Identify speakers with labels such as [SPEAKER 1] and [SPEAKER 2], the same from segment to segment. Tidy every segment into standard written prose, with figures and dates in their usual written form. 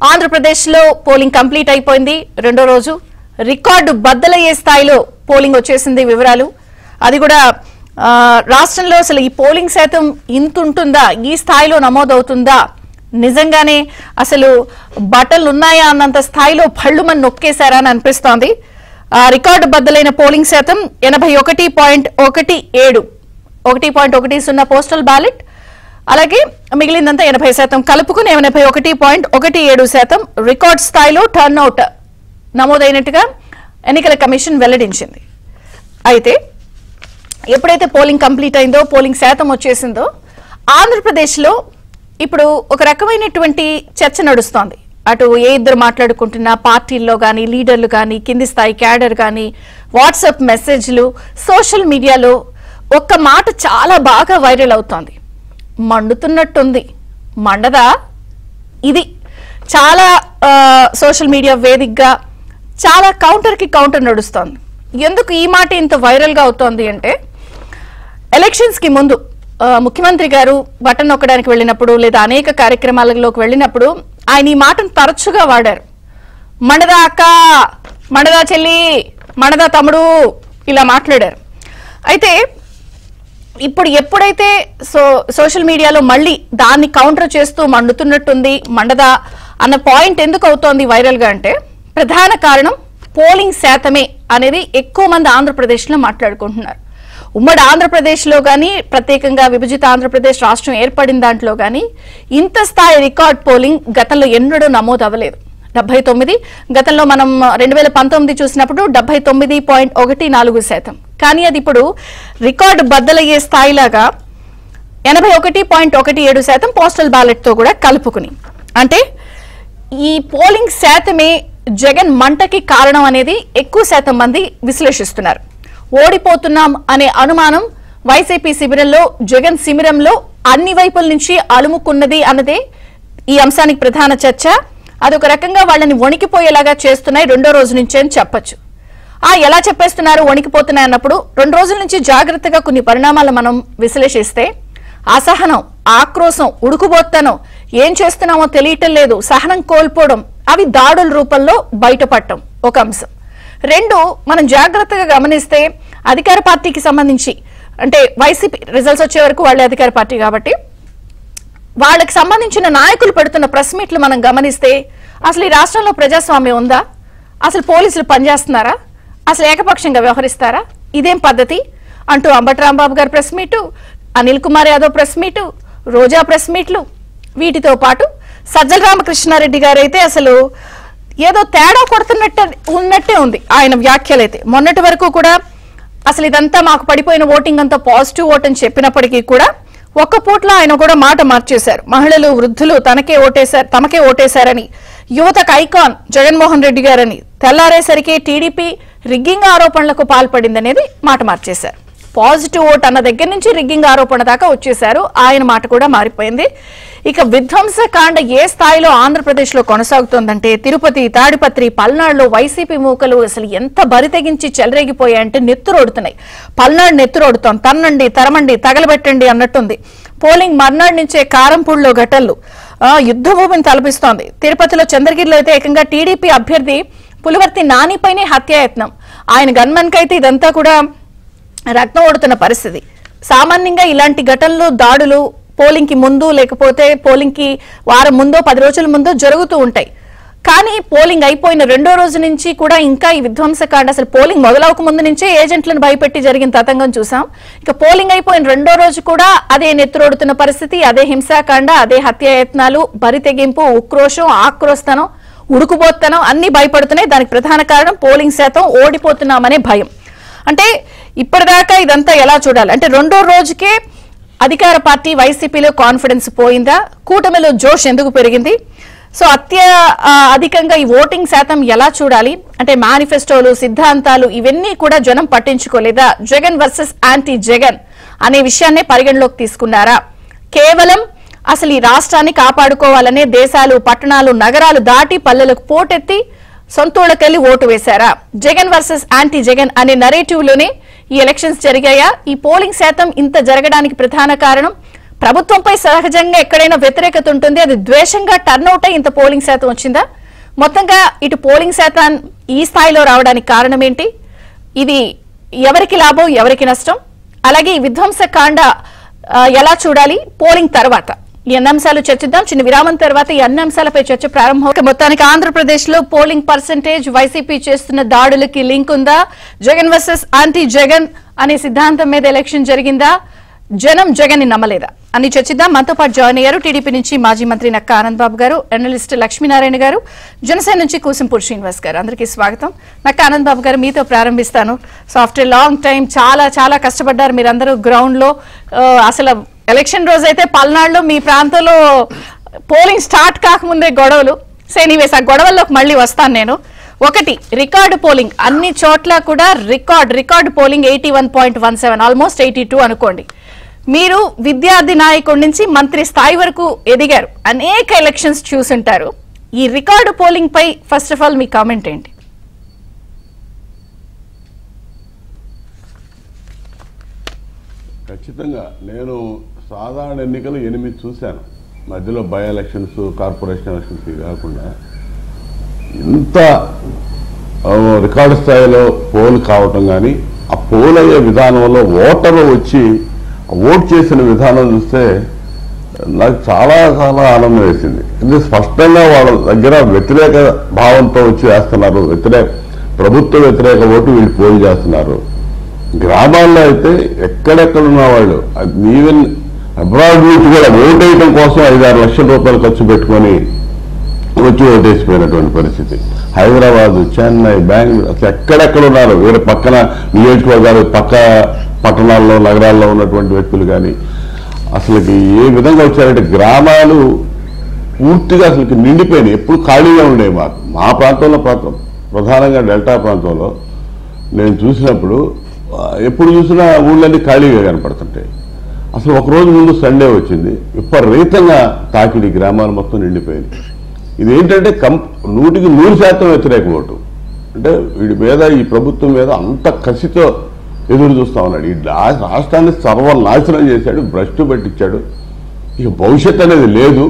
[SPEAKER 1] ఆంధ్రప్రదేశ్ లో polling complete అయిపోయింది. రెండో రోజు రికార్డు బద్దలయ్యే స్థాయిలో పోలింగ్ వచ్చేసింది. వివరాలు అది కూడా రాష్ట్రంలో అసలు ఈ పోలింగ్ శాతం ఇంత ఉంటుందా, ఈ స్థాయిలో నమోదవుతుందా, నిజంగానే అసలు బట్టలు ఉన్నాయా అన్నంత స్థాయిలో భళ్ళుమని నొక్కేశారా అని అనిపిస్తోంది. రికార్డు బద్దలైన పోలింగ్ శాతం 81.17 1.10 పోస్టల్ బ్యాలెట్, అలాగే మిగిలిందంతా 80% కలుపుకుని 81.17% రికార్డ్ స్థాయిలో టర్న్అవుట్ నమోదైనట్టుగా ఎన్నికల కమిషన్ వెల్లడించింది. అయితే ఎప్పుడైతే పోలింగ్ కంప్లీట్ అయిందో, పోలింగ్ శాతం వచ్చేసిందో, ఆంధ్రప్రదేశ్లో ఇప్పుడు ఒక రకమైనటువంటి చర్చ నడుస్తోంది. అటు ఏ ఇద్దరు మాట్లాడుకుంటున్నా పార్టీల్లో కానీ, లీడర్లు కానీ, కింది స్థాయి క్యాడర్ కానీ, వాట్సాప్ మెసేజ్లు, సోషల్ మీడియాలో ఒక్క మాట చాలా బాగా వైరల్ అవుతోంది. మండుతున్నట్టుంది, మండదా ఇది. చాలా సోషల్ మీడియా వేదికగా చాలా కౌంటర్కి కౌంటర్ నడుస్తోంది. ఎందుకు ఈ మాట ఇంత వైరల్గా అవుతోంది అంటే, ఎలక్షన్స్కి ముందు ముఖ్యమంత్రి గారు బటన్ నొక్కడానికి వెళ్ళినప్పుడు లేదా అనేక కార్యక్రమాలలోకి వెళ్ళినప్పుడు ఆయన ఈ మాటను తరచుగా వాడారు. మండదా అక్క, మండదా చెల్లి, మండదా తమ్ముడు, ఇలా మాట్లాడారు. అయితే ఇప్పుడు ఎప్పుడైతే సోషల్ మీడియాలో మళ్ళీ దాన్ని కౌంటర్ చేస్తూ మండుతున్నట్టుంది, మండదా అన్న పాయింట్ ఎందుకు అవుతోంది వైరల్ గా అంటే, ప్రధాన కారణం పోలింగ్ శాతమే అనేది ఎక్కువ మంది ఆంధ్రప్రదేశ్లో మాట్లాడుకుంటున్నారు. ఉమ్మడి ఆంధ్రప్రదేశ్లో కానీ, ప్రత్యేకంగా విభజిత ఆంధ్రప్రదేశ్ రాష్ట్రం ఏర్పడిన దాంట్లో కానీ ఇంత స్థాయి రికార్డ్ పోలింగ్ గతంలో ఎన్నడూ నమోదు అవ్వలేదు. 79, గతంలో మనం 2019 చూసినప్పుడు 79.14%. కానీ అది ఇప్పుడు రికార్డు బద్దలయ్యే స్థాయిలాగా 81.17% పోస్టల్ బ్యాలెట్ తో కూడా కలుపుకుని, అంటే ఈ పోలింగ్ శాతమే జగన్ మంటకి కారణం అనేది ఎక్కువ శాతం మంది విశ్లేషిస్తున్నారు. ఓడిపోతున్నాం అనే అనుమానం వైసీపీ శిబిరంలో, జగన్ శిబిరంలో అన్ని వైపుల నుంచి అలుముకున్నది అన్నదే ఈ అంశానికి ప్రధాన చర్చ. అదొక రకంగా వాళ్ళని వణికిపోయేలాగా చేస్తున్నాయి రెండో రోజు నుంచే అని చెప్పొచ్చు. ఎలా చెప్పేస్తున్నారు వణికిపోతున్నాయి అన్నప్పుడు, 2 రోజుల నుంచి జాగ్రత్తగా కొన్ని పరిణామాలు మనం విశ్లేషిస్తే, అసహనం, ఆక్రోశం, ఉడుకుబోత్తనం, ఏం చేస్తున్నామో తెలియటం లేదు, సహనం కోల్పోవడం, అవి దాడుల రూపంలో బయటపడటం ఒక అంశం. 2, మనం జాగ్రత్తగా గమనిస్తే అధికార పార్టీకి సంబంధించి, అంటే వైసీపీ రిజల్ట్స్ వచ్చే వరకు వాళ్ళే అధికార పార్టీ కాబట్టి వాళ్ళకి సంబంధించిన నాయకులు పెడుతున్న ప్రెస్ మీట్లు మనం గమనిస్తే, అసలు ఈ రాష్ట్రంలో ప్రజాస్వామ్యం ఉందా, అసలు పోలీసులు పనిచేస్తున్నారా, అసలు ఏకపక్షంగా వ్యవహరిస్తారా, ఇదేం పద్ధతి అంటూ Ambati Rambabu garu press meet, Anil Kumar Yadav press meet, Roja press మీట్లు, వీటితో పాటు సజ్జల రామకృష్ణారెడ్డి గారు అయితే అసలు ఏదో తేడా ఉన్నట్టే ఉంది ఆయన వ్యాఖ్యలైతే. మొన్నటి వరకు కూడా అసలు ఇదంతా మాకు పడిపోయిన ఓటింగ్ అంతా పాజిటివ్ ఓట్ అని చెప్పినప్పటికీ కూడా ఒక్క పూట్ల ఆయన కూడా మాట మార్చేశారు. మహిళలు, వృద్ధులు తమకే ఓటేశారని, యువతకు ఐకాన్ జగన్మోహన్ రెడ్డి గారని, తెల్లారేసరికి టీడీపీ రిగ్గింగ్ ఆరోపణలకు పాల్పడిందనేది మాట మార్చేశారు. పాజిటివ్ ఓట్ అన్న దగ్గర నుంచి రిగ్గింగ్ ఆరోపణ దాకా వచ్చేశారు. ఆయన మాట కూడా మారిపోయింది. ఇక విధ్వంసకాండ ఏ స్థాయిలో ఆంధ్రప్రదేశ్ లో కొనసాగుతోందంటే, తిరుపతి, తాడిపత్రి, పల్నాడులో వైసీపీ మూకలు అసలు ఎంత బరితెగించి చెలరేగిపోయాయంటే నెత్తురోడుతున్నాయి. పల్నాడు నెత్తురోడుతోంది. తన్నండి, తరమండి, తగలబెట్టండి అన్నట్టుంది. పోలింగ్ మర్నాడు నుంచే కారంపూడిలో ఘటనలు యుద్ధభూమిని తలపిస్తోంది. తిరుపతిలో చంద్రగిరిలో అయితే ఏకంగా టీడీపీ అభ్యర్థి పులివర్తి నానిపైనే హత్యాయత్నం. ఆయన గన్మన్ కైతే ఇదంతా కూడా రక్తం ఓడుతున్న పరిస్థితి. సామాన్యంగా ఇలాంటి ఘటనలు, దాడులు పోలింగ్ కి ముందు లేకపోతే పోలింగ్ కి వారం ముందో 10 రోజుల ముందో జరుగుతూ ఉంటాయి. కానీ పోలింగ్ అయిపోయిన రెండో రోజు నుంచి కూడా ఇంకా ఈ విధ్వంసకాండ, అసలు పోలింగ్ మొదలవక ముందు నుంచే ఏజెంట్లను భయపెట్టి జరిగిన తతంగం చూసాం. ఇక పోలింగ్ అయిపోయిన రెండో రోజు కూడా అదే నెత్తురోడుతున్న పరిస్థితి, అదే హింసాకాండ, అదే హత్యాయత్నాలు, బరితెగింపు, ఉక్రోషం, ఆక్రోస్తనం, ఉడుకుబోత్తనం అన్ని భయపడుతున్నాయి. దానికి ప్రధాన కారణం పోలింగ్ శాతం, ఓడిపోతున్నామనే భయం. అంటే ఇప్పటిదాకా ఇదంతా ఎలా చూడాలి అంటే, రెండో రోజుకే అధికార పార్టీ వైసీపీలో కాన్ఫిడెన్స్ పోయిందా, కూటమిలో జోష్ ఎందుకు పెరిగింది, సో అధికంగా ఈ ఓటింగ్ శాతం ఎలా చూడాలి అంటే, మేనిఫెస్టోలు, సిద్ధాంతాలు ఇవన్నీ కూడా జనం పట్టించుకోలేదా, జగన్ వర్సెస్ యాంటీ జగన్ అనే విషయాన్నే పరిగణలోకి తీసుకున్నారా, కేవలం అసలు ఈ రాష్ట్రాన్ని కాపాడుకోవాలనే దేశాలు, పట్టణాలు, నగరాలు దాటి పల్లెలకు పోటెత్తి సొంతూళ్ళకెళ్లి ఓటు వేశారా, జగన్ వర్సెస్ యాంటీ జగన్ అనే నరేటివ్ లోనే ఈ ఎలక్షన్స్ జరిగాయా, ఈ పోలింగ్ శాతం ఇంత జరగడానికి ప్రధాన కారణం ప్రభుత్వంపై సహజంగా ఎక్కడైనా వ్యతిరేకత ఉంటుంది, అది ద్వేషంగా టర్న్అవుట్ అయి ఇంత పోలింగ్ శాతం వచ్చిందా? మొత్తంగా ఇటు పోలింగ్ శాతం ఈ స్థాయిలో రావడానికి కారణం ఏంటి? ఇది ఎవరికి లాభం, ఎవరికి నష్టం? అలాగే ఈ విధ్వంసకాండ ఎలా చూడాలి పోలింగ్ తర్వాత? ఈ అన్ని అంశాలు చర్చిద్దాం. చిన్న విరామం తర్వాత ఈ అన్ని అంశాలపై చర్చ ప్రారంభం. మొత్తానికి ఆంధ్రప్రదేశ్ లో పోలింగ్ పర్సెంటేజ్ వైసీపీ చేస్తున్న దాడులకి లింక్ ఉందా? జగన్ వర్సెస్ యాంటీ జగన్ అనే సిద్ధాంతం మీద ఎలక్షన్ జరిగిందా? జనం జగన్ ని నమ్మలేదా అని చర్చిద్దాం. మనతో పాటు జాయిన్ అయ్యారు టీడీపీ నుంచి మాజీ మంత్రి నక్కా ఆనంద్ బాబు గారు, జర్నలిస్ట్ లక్ష్మీనారాయణ గారు, జనసేన నుంచి కూసింపూడి శ్రీనివాస్ గారు. అందరికీ స్వాగతం. నక్కా ఆనంద్ బాబు గారు, మీతో ప్రారంభిస్తాను. సో ఆఫ్టర్ లాంగ్ టైం చాలా కష్టపడ్డారు మీరందరూ గ్రౌండ్ లో. అసలు ఎలక్షన్ రోజు అయితే పల్నాడులో మీ ప్రాంతంలో పోలింగ్ స్టార్ట్ కాకముందే గొడవలు. సో ఎనీవేస్ ఆ గొడవల్లోకి మళ్ళీ వస్తాను నేను. ఒకటి, రికార్డు పోలింగ్ అన్ని చోట్ల కూడా రికార్డు పోలింగ్ 81.17, ఆల్మోస్ట్ 82 అనుకోండి. మీరు విద్యార్థి నాయకుడి నుంచి మంత్రి స్థాయి వరకు ఎదిగారు, అనేక ఎలక్షన్స్ చూసుంటారు. ఈ రికార్డు పోలింగ్ పై ఫస్ట్ ఆఫ్ ఆల్ మీ కామెంట్ ఏంటి?
[SPEAKER 2] ఖచ్చితంగా నేను సాధారణ ఎన్నికలు 8 చూశాను, మధ్యలో బై ఎలక్షన్స్, కార్పొరేషన్ ఎలక్షన్స్ కాకుండా. ఇంత రికార్డు స్థాయిలో పోల్ కావటం కానీ, ఆ పోల్ అయ్యే విధానంలో ఓటర్లు వచ్చి ఓట్ చేసిన విధానం చూస్తే నాకు చాలా ఆనందం వేసింది. ఇది స్పష్టంగా వాళ్ళ దగ్గర వ్యతిరేక భావంతో వచ్చి వేస్తున్నారు, ప్రభుత్వ వ్యతిరేక ఓటు వీళ్ళు పోల్ చేస్తున్నారు. గ్రామాల్లో అయితే ఎక్కడెక్కడ ఉన్న వాళ్ళు ఈవెన్ అబ్రాడ్ నుంచి కూడా ఓటు వేయడం కోసం 5-6 లక్షల రూపాయలు ఖర్చు పెట్టుకొని వచ్చి ఓటేసిపోయినటువంటి పరిస్థితి. హైదరాబాద్, చెన్నై, బెంగళూరు, అసలు ఎక్కడెక్కడ ఉన్నారు, వేరే పక్కన నియోజకవర్గాలు, పక్క పట్టణాల్లో, నగరాల్లో ఉన్నటువంటి వ్యక్తులు కానీ అసలుకి ఏ విధంగా వచ్చారంటే గ్రామాలు పూర్తిగా అసలుకి నిండిపోయినాయి. ఎప్పుడు ఖాళీగా ఉండేవి. మా ప్రాంతంలో ప్రధానంగా డెల్టా ప్రాంతంలో నేను చూసినప్పుడు ఎప్పుడు చూసినా ఊళ్ళన్నీ ఖాళీగా కనపడుతుంటాయి. అసలు ఒకరోజు ముందు సండే వచ్చింది, విపరీతంగా తాకిడి, గ్రామాలు మొత్తం నిండిపోయింది. ఇదేంటంటే 100% వ్యతిరేక ఓటు. అంటే వీడి మీద, ఈ ప్రభుత్వం మీద అంత కసితో ఎదురు చూస్తా ఉన్నాడు. ఈ రాష్ట్రాన్ని సర్వనాశనం చేశాడు, భ్రష్టు పట్టించాడు. ఇక భవిష్యత్ అనేది లేదు.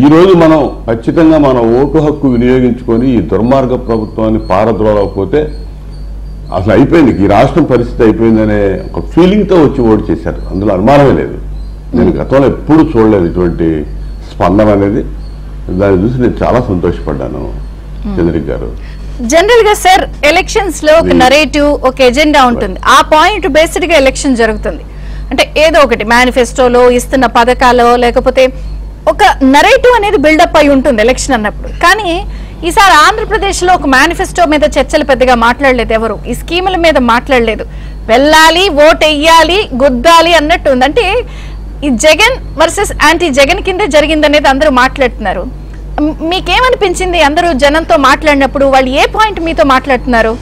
[SPEAKER 2] ఈరోజు మనం ఖచ్చితంగా మన ఓటు హక్కు వినియోగించుకొని ఈ దుర్మార్గ ప్రభుత్వాన్ని పారద్రోలకపోతే అసలు అయిపోయింది, ఈ రాష్ట్రం పరిస్థితి అయిపోయిందనే ఒక ఫీలింగ్తో వచ్చి ఓటు చేశారు. అందులో అనుమానమే లేదు. నేను గతంలో ఎప్పుడు చూడలేదు ఇటువంటి స్పందన అనేది. దాన్ని చూసి నేను చాలా సంతోషపడ్డాను. చంద్రిక గారు,
[SPEAKER 1] జనరల్ గా సార్ ఎలక్షన్స్ లో ఒక నరేటివ్, ఒక ఎజెండా ఉంటుంది. ఆ పాయింట్ బేస్డ్ గా ఎలక్షన్ జరుగుతుంది. అంటే ఏదో ఒకటి మేనిఫెస్టోలో ఇస్తున్న పథకాలో, లేకపోతే ఒక నరేటివ్ అనేది బిల్డప్ అయి ఉంటుంది ఎలక్షన్ అన్నప్పుడు. కానీ ఈసారి ఆంధ్రప్రదేశ్ లో ఒక మేనిఫెస్టో మీద చర్చలు పెద్దగా మాట్లాడలేదు, ఎవరు ఈ స్కీముల మీద మాట్లాడలేదు. వెళ్ళాలి, ఓట్ వెయ్యాలి, గుద్దాలి అన్నట్టు ఉంది. అంటే ఈ జగన్ వర్సెస్ యాంటీ జగన్ కిందే జరిగిందనేది అందరూ మాట్లాడుతున్నారు. మీకేమనిపించింది అందరూ జనంతో మాట్లాడినప్పుడు? వాళ్ళు ఏ పాయింట్ మీతో మాట్లాడుతున్నారు?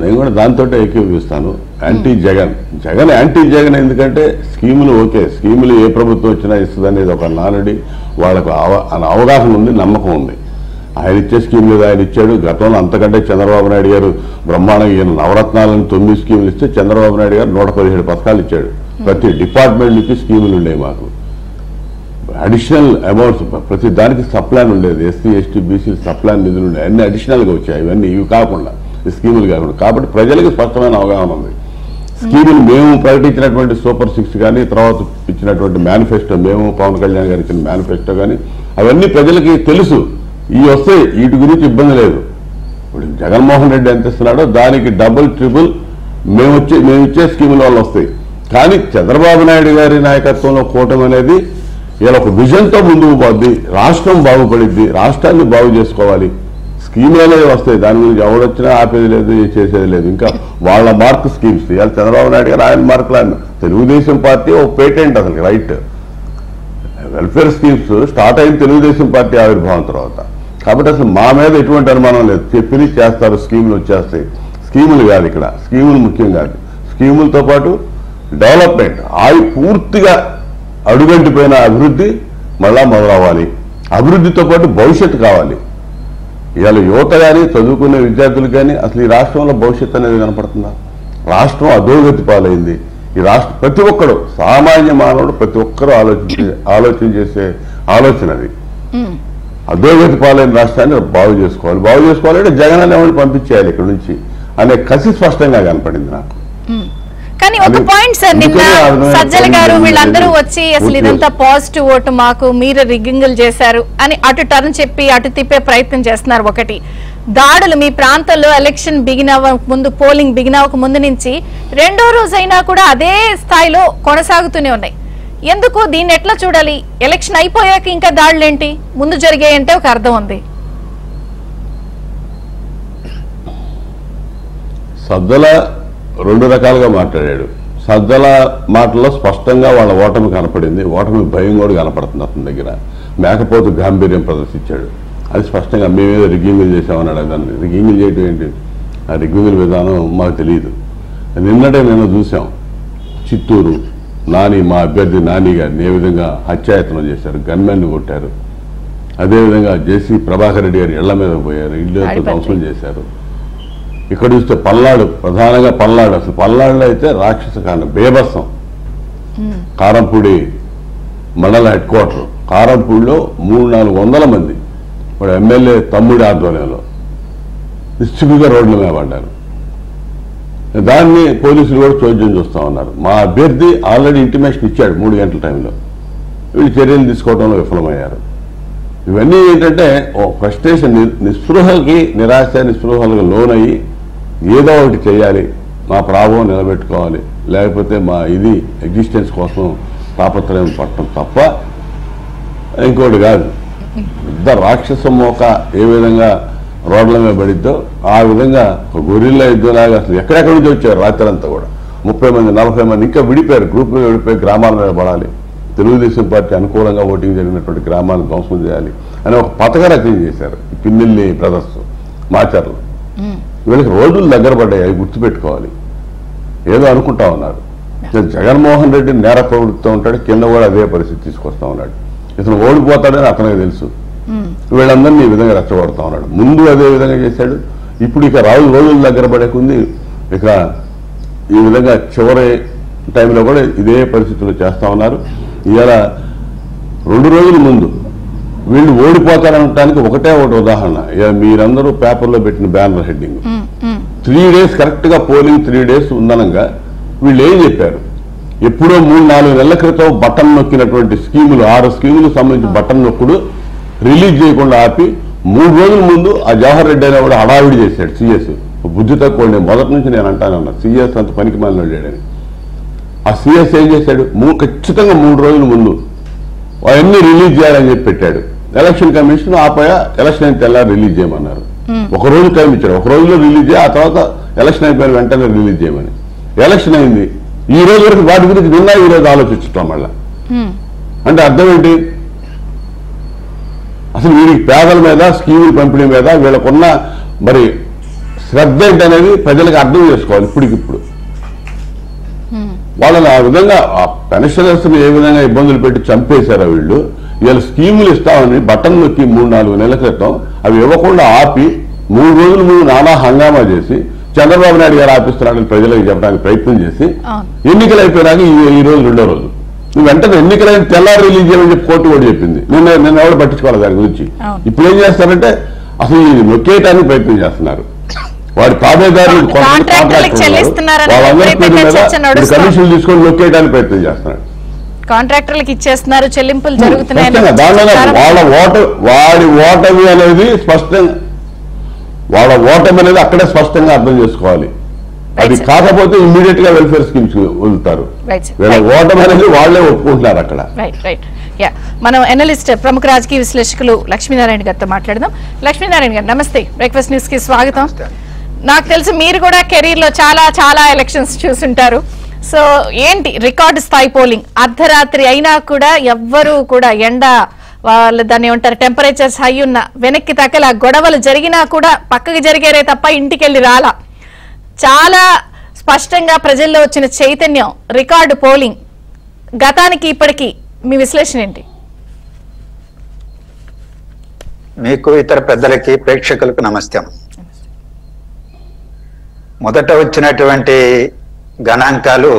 [SPEAKER 2] నేను కూడా దాంతో ఏకీభవిస్తాను. యాంటీ జగన్ ఎందుకంటే స్కీములు ఓకే, స్కీములు ఏ ప్రభుత్వం వచ్చినా ఇస్తుంది అనేది ఒక నానుడి, వాళ్ళకు అవగాహన ఉంది, నమ్మకం ఉంది. ఆయన ఇచ్చే స్కీమ్ మీద ఆయన ఇచ్చాడు. గతంలో అంతకంటే చంద్రబాబు నాయుడు గారు బ్రహ్మాండంగా ఈయన నవరత్నాలను 9 స్కీములు ఇస్తే చంద్రబాబు నాయుడు గారు 117 పథకాలు ఇచ్చాడు. ప్రతి డిపార్ట్మెంట్ నుంచి స్కీములు ఉండేవి. మాకు అడిషనల్ అమౌంట్స్ ప్రతి దానికి సప్లాన్ ఉండేది. ఎస్సీ, ఎస్టీ, బీసీ సప్లాన్ నిధులు ఉండేవి. అన్ని అడిషనల్గా వచ్చాయి. ఇవన్నీ ఇవి కాకుండా, ఈ స్కీములు కాకుండా. కాబట్టి ప్రజలకు స్పష్టమైన అవగాహన ఉంది. స్కీములు మేము ప్రకటించినటువంటి సూపర్ 6 కానీ, తర్వాత ఇచ్చినటువంటి మేనిఫెస్టో, మేము పవన్ కళ్యాణ్ గారు ఇచ్చిన మేనిఫెస్టో కానీ, అవన్నీ ప్రజలకి తెలుసు. ఇవి వస్తాయి, వీటి గురించి ఇబ్బంది లేదు. ఇప్పుడు జగన్మోహన్ రెడ్డి ఎంత ఇస్తున్నాడో దానికి డబుల్ ట్రిపుల్ మేము ఇచ్చే స్కీముల వల్ల వస్తాయి. కానీ చంద్రబాబు నాయుడు గారి నాయకత్వంలో కూటమి అనేది ఇలా ఒక విజన్తో ముందుకు పోద్ది. రాష్ట్రం బాగుపడిద్ది, రాష్ట్రాన్ని బాగు చేసుకోవాలి. స్కీములు అనేవి వస్తాయి, దాని గురించి ఎవడొచ్చినా ఆపేది లేదు, చేసేది లేదు. ఇంకా వాళ్ళ మార్క్ స్కీమ్స్ ఇవాళ చంద్రబాబు నాయుడు గారు ఆయన మార్కులు ఆయన. తెలుగుదేశం పార్టీ ఒక పేటెంట్ అసలు రైట్. వెల్ఫేర్ స్కీమ్స్ స్టార్ట్ అయిన తెలుగుదేశం పార్టీ ఆవిర్భావం తర్వాత. కాబట్టి అసలు మా మీద ఎటువంటి అనుమానం లేదు. చెప్పి చేస్తారు, స్కీములు వచ్చేస్తాయి. స్కీములు కాదు ఇక్కడ, స్కీములు ముఖ్యం కాదు. స్కీములతో పాటు డెవలప్మెంట్, పూర్తిగా అడుగంటిపోయిన అభివృద్ధి మళ్ళా మొదలవ్వాలి. అభివృద్ధితో పాటు భవిష్యత్తు కావాలి. ఇవాళ యువత కానీ, చదువుకునే విద్యార్థులు కానీ అసలు ఈ రాష్ట్రంలో భవిష్యత్తు అనేది కనపడుతుందా? రాష్ట్రం అధోగతి పాలైంది. ఈ రాష్ట్రం ప్రతి ఒక్కరు సామాన్య మానవుడు ప్రతి ఒక్కరు ఆలోచన చేసే ఆలోచన అది. అధోగతి పాలైన రాష్ట్రాన్ని బాగు చేసుకోవాలంటే జగన్ అనేవాడిని పంపించేయాలి ఇక్కడ నుంచి అనే కసి స్పష్టంగా కనపడింది నాకు.
[SPEAKER 1] కానీ ఒక పాయింట్ సార్, నిన్న సజ్జల గారు వీళ్ళందరూ వచ్చి అసలు ఇదంతా పాజిటివ్ ఓటు మాకు, మీరు రిగ్గింగులు చేశారు అని అటు టర్న్ చెప్పి అటు తిప్పే ప్రయత్నం చేస్తున్నారు. ఒకటి, దాడులు మీ ప్రాంతంలో ఎలక్షన్ ముందు పోలింగ్ బిగినవక ముందు నుంచి రెండో రోజైనా కూడా అదే స్థాయిలో కొనసాగుతూనే ఉన్నాయి. ఎందుకు దీన్ని ఎట్లా చూడాలి? ఎలక్షన్ అయిపోయాక ఇంకా దాడులేంటి, ముందు జరిగాయంటే ఒక అర్థం ఉంది.
[SPEAKER 2] సజ్జల రెండు రకాలుగా మాట్లాడాడు. సజ్జల మాటల్లో స్పష్టంగా వాళ్ళ ఓటమి కనపడింది, ఓటమి భయం కూడా కనపడుతుంది అతని దగ్గర. మేకపోతు గాంభీర్యం ప్రదర్శించాడు, అది స్పష్టంగా మేమేదో రిగ్గింగులు చేసామన్నాడు. దాన్ని రిగ్గింగులు చేయడం ఏంటి, ఆ రిగ్గింగుల విధానం మాకు తెలియదు. నిన్న చూసాం చిత్తూరు నాని, మా అభ్యర్థి నాని గారిని ఏ విధంగా హత్యాయత్నం చేశారు, గన్మెన్ కొట్టారు. అదేవిధంగా జేసీ ప్రభాకర్ రెడ్డి గారి ఇళ్ల మీద పోయారు, ఇల్లు ధ్వంసం చేశారు. ఇక్కడ చూస్తే పల్నాడు, ప్రధానంగా పల్నాడు, అసలు పల్నాడులో అయితే రాక్షస కాండం బేభత్సం. కారంపూడి మండల హెడ్ క్వార్టర్ కారంపూడిలో 300-400 మంది వాడు ఎమ్మెల్యే తమ్ముడి ఆధ్వర్యంలో నిశ్చితంగా రోడ్ల మీద పడ్డారు. దాన్ని పోలీసులు కూడా చోద్యం చూస్తూ ఉన్నారు. మా అభ్యర్థి ఆల్రెడీ ఇంటిమేషన్ ఇచ్చాడు 3 గంటల టైంలో, వీళ్ళు చర్యలు తీసుకోవడంలో విఫలమయ్యారు. ఇవన్నీ ఏంటంటే ఫ్రస్ట్రేషన్, నిరాశ నిస్పృహలకు లోనయ్యి ఏదో ఒకటి చేయాలి, మా ప్రాభవం నిలబెట్టుకోవాలి, లేకపోతే మా ఇది ఎగ్జిస్టెన్స్ కోసం తాపత్రయం పట్టడం తప్ప ఇంకోటి కాదు. పెద్ద రాక్షస మోక ఏ విధంగా రోడ్ల మీద పడిద్దో ఆ విధంగా ఒక గొరిల్లా యుద్ధంలాగా అసలు ఎక్కడెక్కడి నుంచి వచ్చారు రాత్రంతా కూడా 30 మంది 40 మంది ఇంకా విడిపోయారు, గ్రూపులు విడిపోయి గ్రామాల మీద పడాలి, తెలుగుదేశం పార్టీ అనుకూలంగా ఓటింగ్ జరిగినటువంటి గ్రామాలను ధ్వంసం చేయాలి అని ఒక పథక రచన చేశారు పిన్నెల్లి బ్రదర్స్ మాచర్లు. వీళ్ళకి రోజులు దగ్గర పడ్డాయి, అవి గుర్తుపెట్టుకోవాలి. ఏదో అనుకుంటా ఉన్నారు. జగన్మోహన్ రెడ్డి నేర ప్రవృత్తితో ఉంటాడు, కింద కూడా అదే పరిస్థితి తీసుకొస్తా ఉన్నాడు. ఇతను ఓడిపోతాడని అతనికి తెలుసు, వీళ్ళందరినీ ఈ విధంగా రెచ్చగొడతా ఉన్నాడు. ముందు అదే విధంగా చేశాడు, ఇప్పుడు ఇక రోజులు దగ్గర పడేకుంది. ఇక ఈ విధంగా చివరి టైంలో కూడా ఇదే పరిస్థితులు చేస్తా ఉన్నారు. ఇవాళ 2 రోజుల ముందు వీళ్ళు ఓడిపోతారనటానికి ఒకటే ఉదాహరణ, మీరందరూ పేపర్లో పెట్టిన బ్యానర్ హెడ్డింగ్ 3 days కరెక్ట్ గా పోలింగ్ 3 days ఉందనంగా వీళ్ళు ఏం చెప్పారు, ఎప్పుడో 3-4 నెలల క్రితం బటన్ నొక్కినటువంటి స్కీములు 6 స్కీములు సంబంధించి బటన్ నొక్కుడు రిలీజ్ చేయకుండా ఆపి 3 రోజుల ముందు ఆ జవహర్ రెడ్డి అయినా కూడా హడావిడి చేశాడు. సిఎస్ బుద్ధి తక్కువ, మొదటి నుంచి నేను అంటానన్నా సిఎస్ అంత పనికి మాలిన లేడని. ఆ సిఎస్ ఏం చేశాడు, ఖచ్చితంగా 3 రోజుల ముందు అవన్నీ రిలీజ్ చేయాలని చెప్పి పెట్టాడు. ఎలక్షన్ కమిషన్ ఆపయా ఎలక్షన్ అయిన తెల్లారి రిలీజ్ చేయమన్నారు. 1 రోజు టైం ఇచ్చాడు, 1 రోజులో రిలీజ్ చేయ, ఆ తర్వాత ఎలక్షన్ అయిపోయిన వెంటనే రిలీజ్ చేయమని. ఎలక్షన్ అయింది, ఈ రోజు వరకు వాటి గురించి ఈ రోజు ఆలోచించటం మళ్ళా అంటే అర్థం ఏంటి? అసలు వీరికి పేదల మీద స్కీముల పంపిణీ మీద వీళ్ళకున్న మరి శ్రద్ధ ఏంటనేది ప్రజలకు అర్థం చేసుకోవాలి. ఇప్పటికిప్పుడు వాళ్ళని ఆ విధంగా ఆ పెన్షనర్స్ ఏ విధంగా ఇబ్బందులు పెట్టి చంపేశారు వీళ్ళు. వీళ్ళ స్కీములు ఇస్తామని బటన్ నొక్కి 3-4 నెలల క్రితం అవి ఇవ్వకుండా ఆపి 3 రోజుల ముందు నానా హంగామా చేసి చంద్రబాబు నాయుడు గారు ఆపిస్తున్నాడని ప్రజలకు చెప్పడానికి ప్రయత్నం చేసి ఎన్నికలు అయిపోయినాక ఈ రోజు 2వ రోజు నువ్వు వెంటనే ఎన్నికలైన తెల్లారి రిలీజ్ చేయమని చెప్పి కోర్టు కూడా చెప్పింది. నిన్న ఎవరు పట్టించుకోవాలి దాని గురించి. ఇప్పుడు ఏం చేస్తారంటే అసలు ఇది నొక్కేయటానికి ప్రయత్నం చేస్తున్నారు. వాడి తాబేదారులు వాళ్ళందరి పేరు మీద కమిషన్లు తీసుకొని నొక్కేయడానికి ప్రయత్నం చేస్తున్నారు.
[SPEAKER 1] కాంట్రాక్టర్లకు ఇచ్చేస్తున్నారు, చెల్లింపులు జరుగుతున్నాయి.
[SPEAKER 2] వాడి ఓటమి అనేది స్పష్టంగా వాళ్ళ ఓటమి అనేది అక్కడే స్పష్టంగా అర్థం చేసుకోవాలి. అది కాకపోతే ఇమ్మీడియట్ గా వెల్ఫేర్ స్కీమ్స్ వదులుతారు. వీళ్ళ ఓటమి అనేది వాళ్లే ఒప్పుకుంటున్నారు అక్కడ.
[SPEAKER 1] మనం ఎనలిస్ట్ ప్రముఖ రాజకీయ విశ్లేషకులు లక్ష్మీనారాయణ గారితో మాట్లాడదాం. లక్ష్మీనారాయణ గారు నమస్తే, బ్రేక్ఫాస్ట్ న్యూస్ కి స్వాగతం. నాకు తెలిసి మీరు కూడా కెరీర్ లో చాలా ఎలక్షన్స్ చూసుంటారు. సో ఏంటి రికార్డు స్థాయి పోలింగ్, అర్ధరాత్రి అయినా కూడా ఎవ్వరూ కూడా ఎండ వాళ్ళు దాన్ని ఏమంటారు టెంపరేచర్స్ హై ఉన్న వెనక్కి తగ్గల, గొడవలు జరిగినా కూడా పక్కకి జరిగారే తప్ప ఇంటికెళ్ళి రాలా. చాలా స్పష్టంగా ప్రజల్లో వచ్చిన చైతన్యం, రికార్డు పోలింగ్. గతానికి ఇప్పటికి మీ విశ్లేషణ ఏంటి?
[SPEAKER 3] మీకు ఇతర పెద్దలకి ప్రేక్షకులకు నమస్తే. మొదట వచ్చినటువంటి గణాంకాలు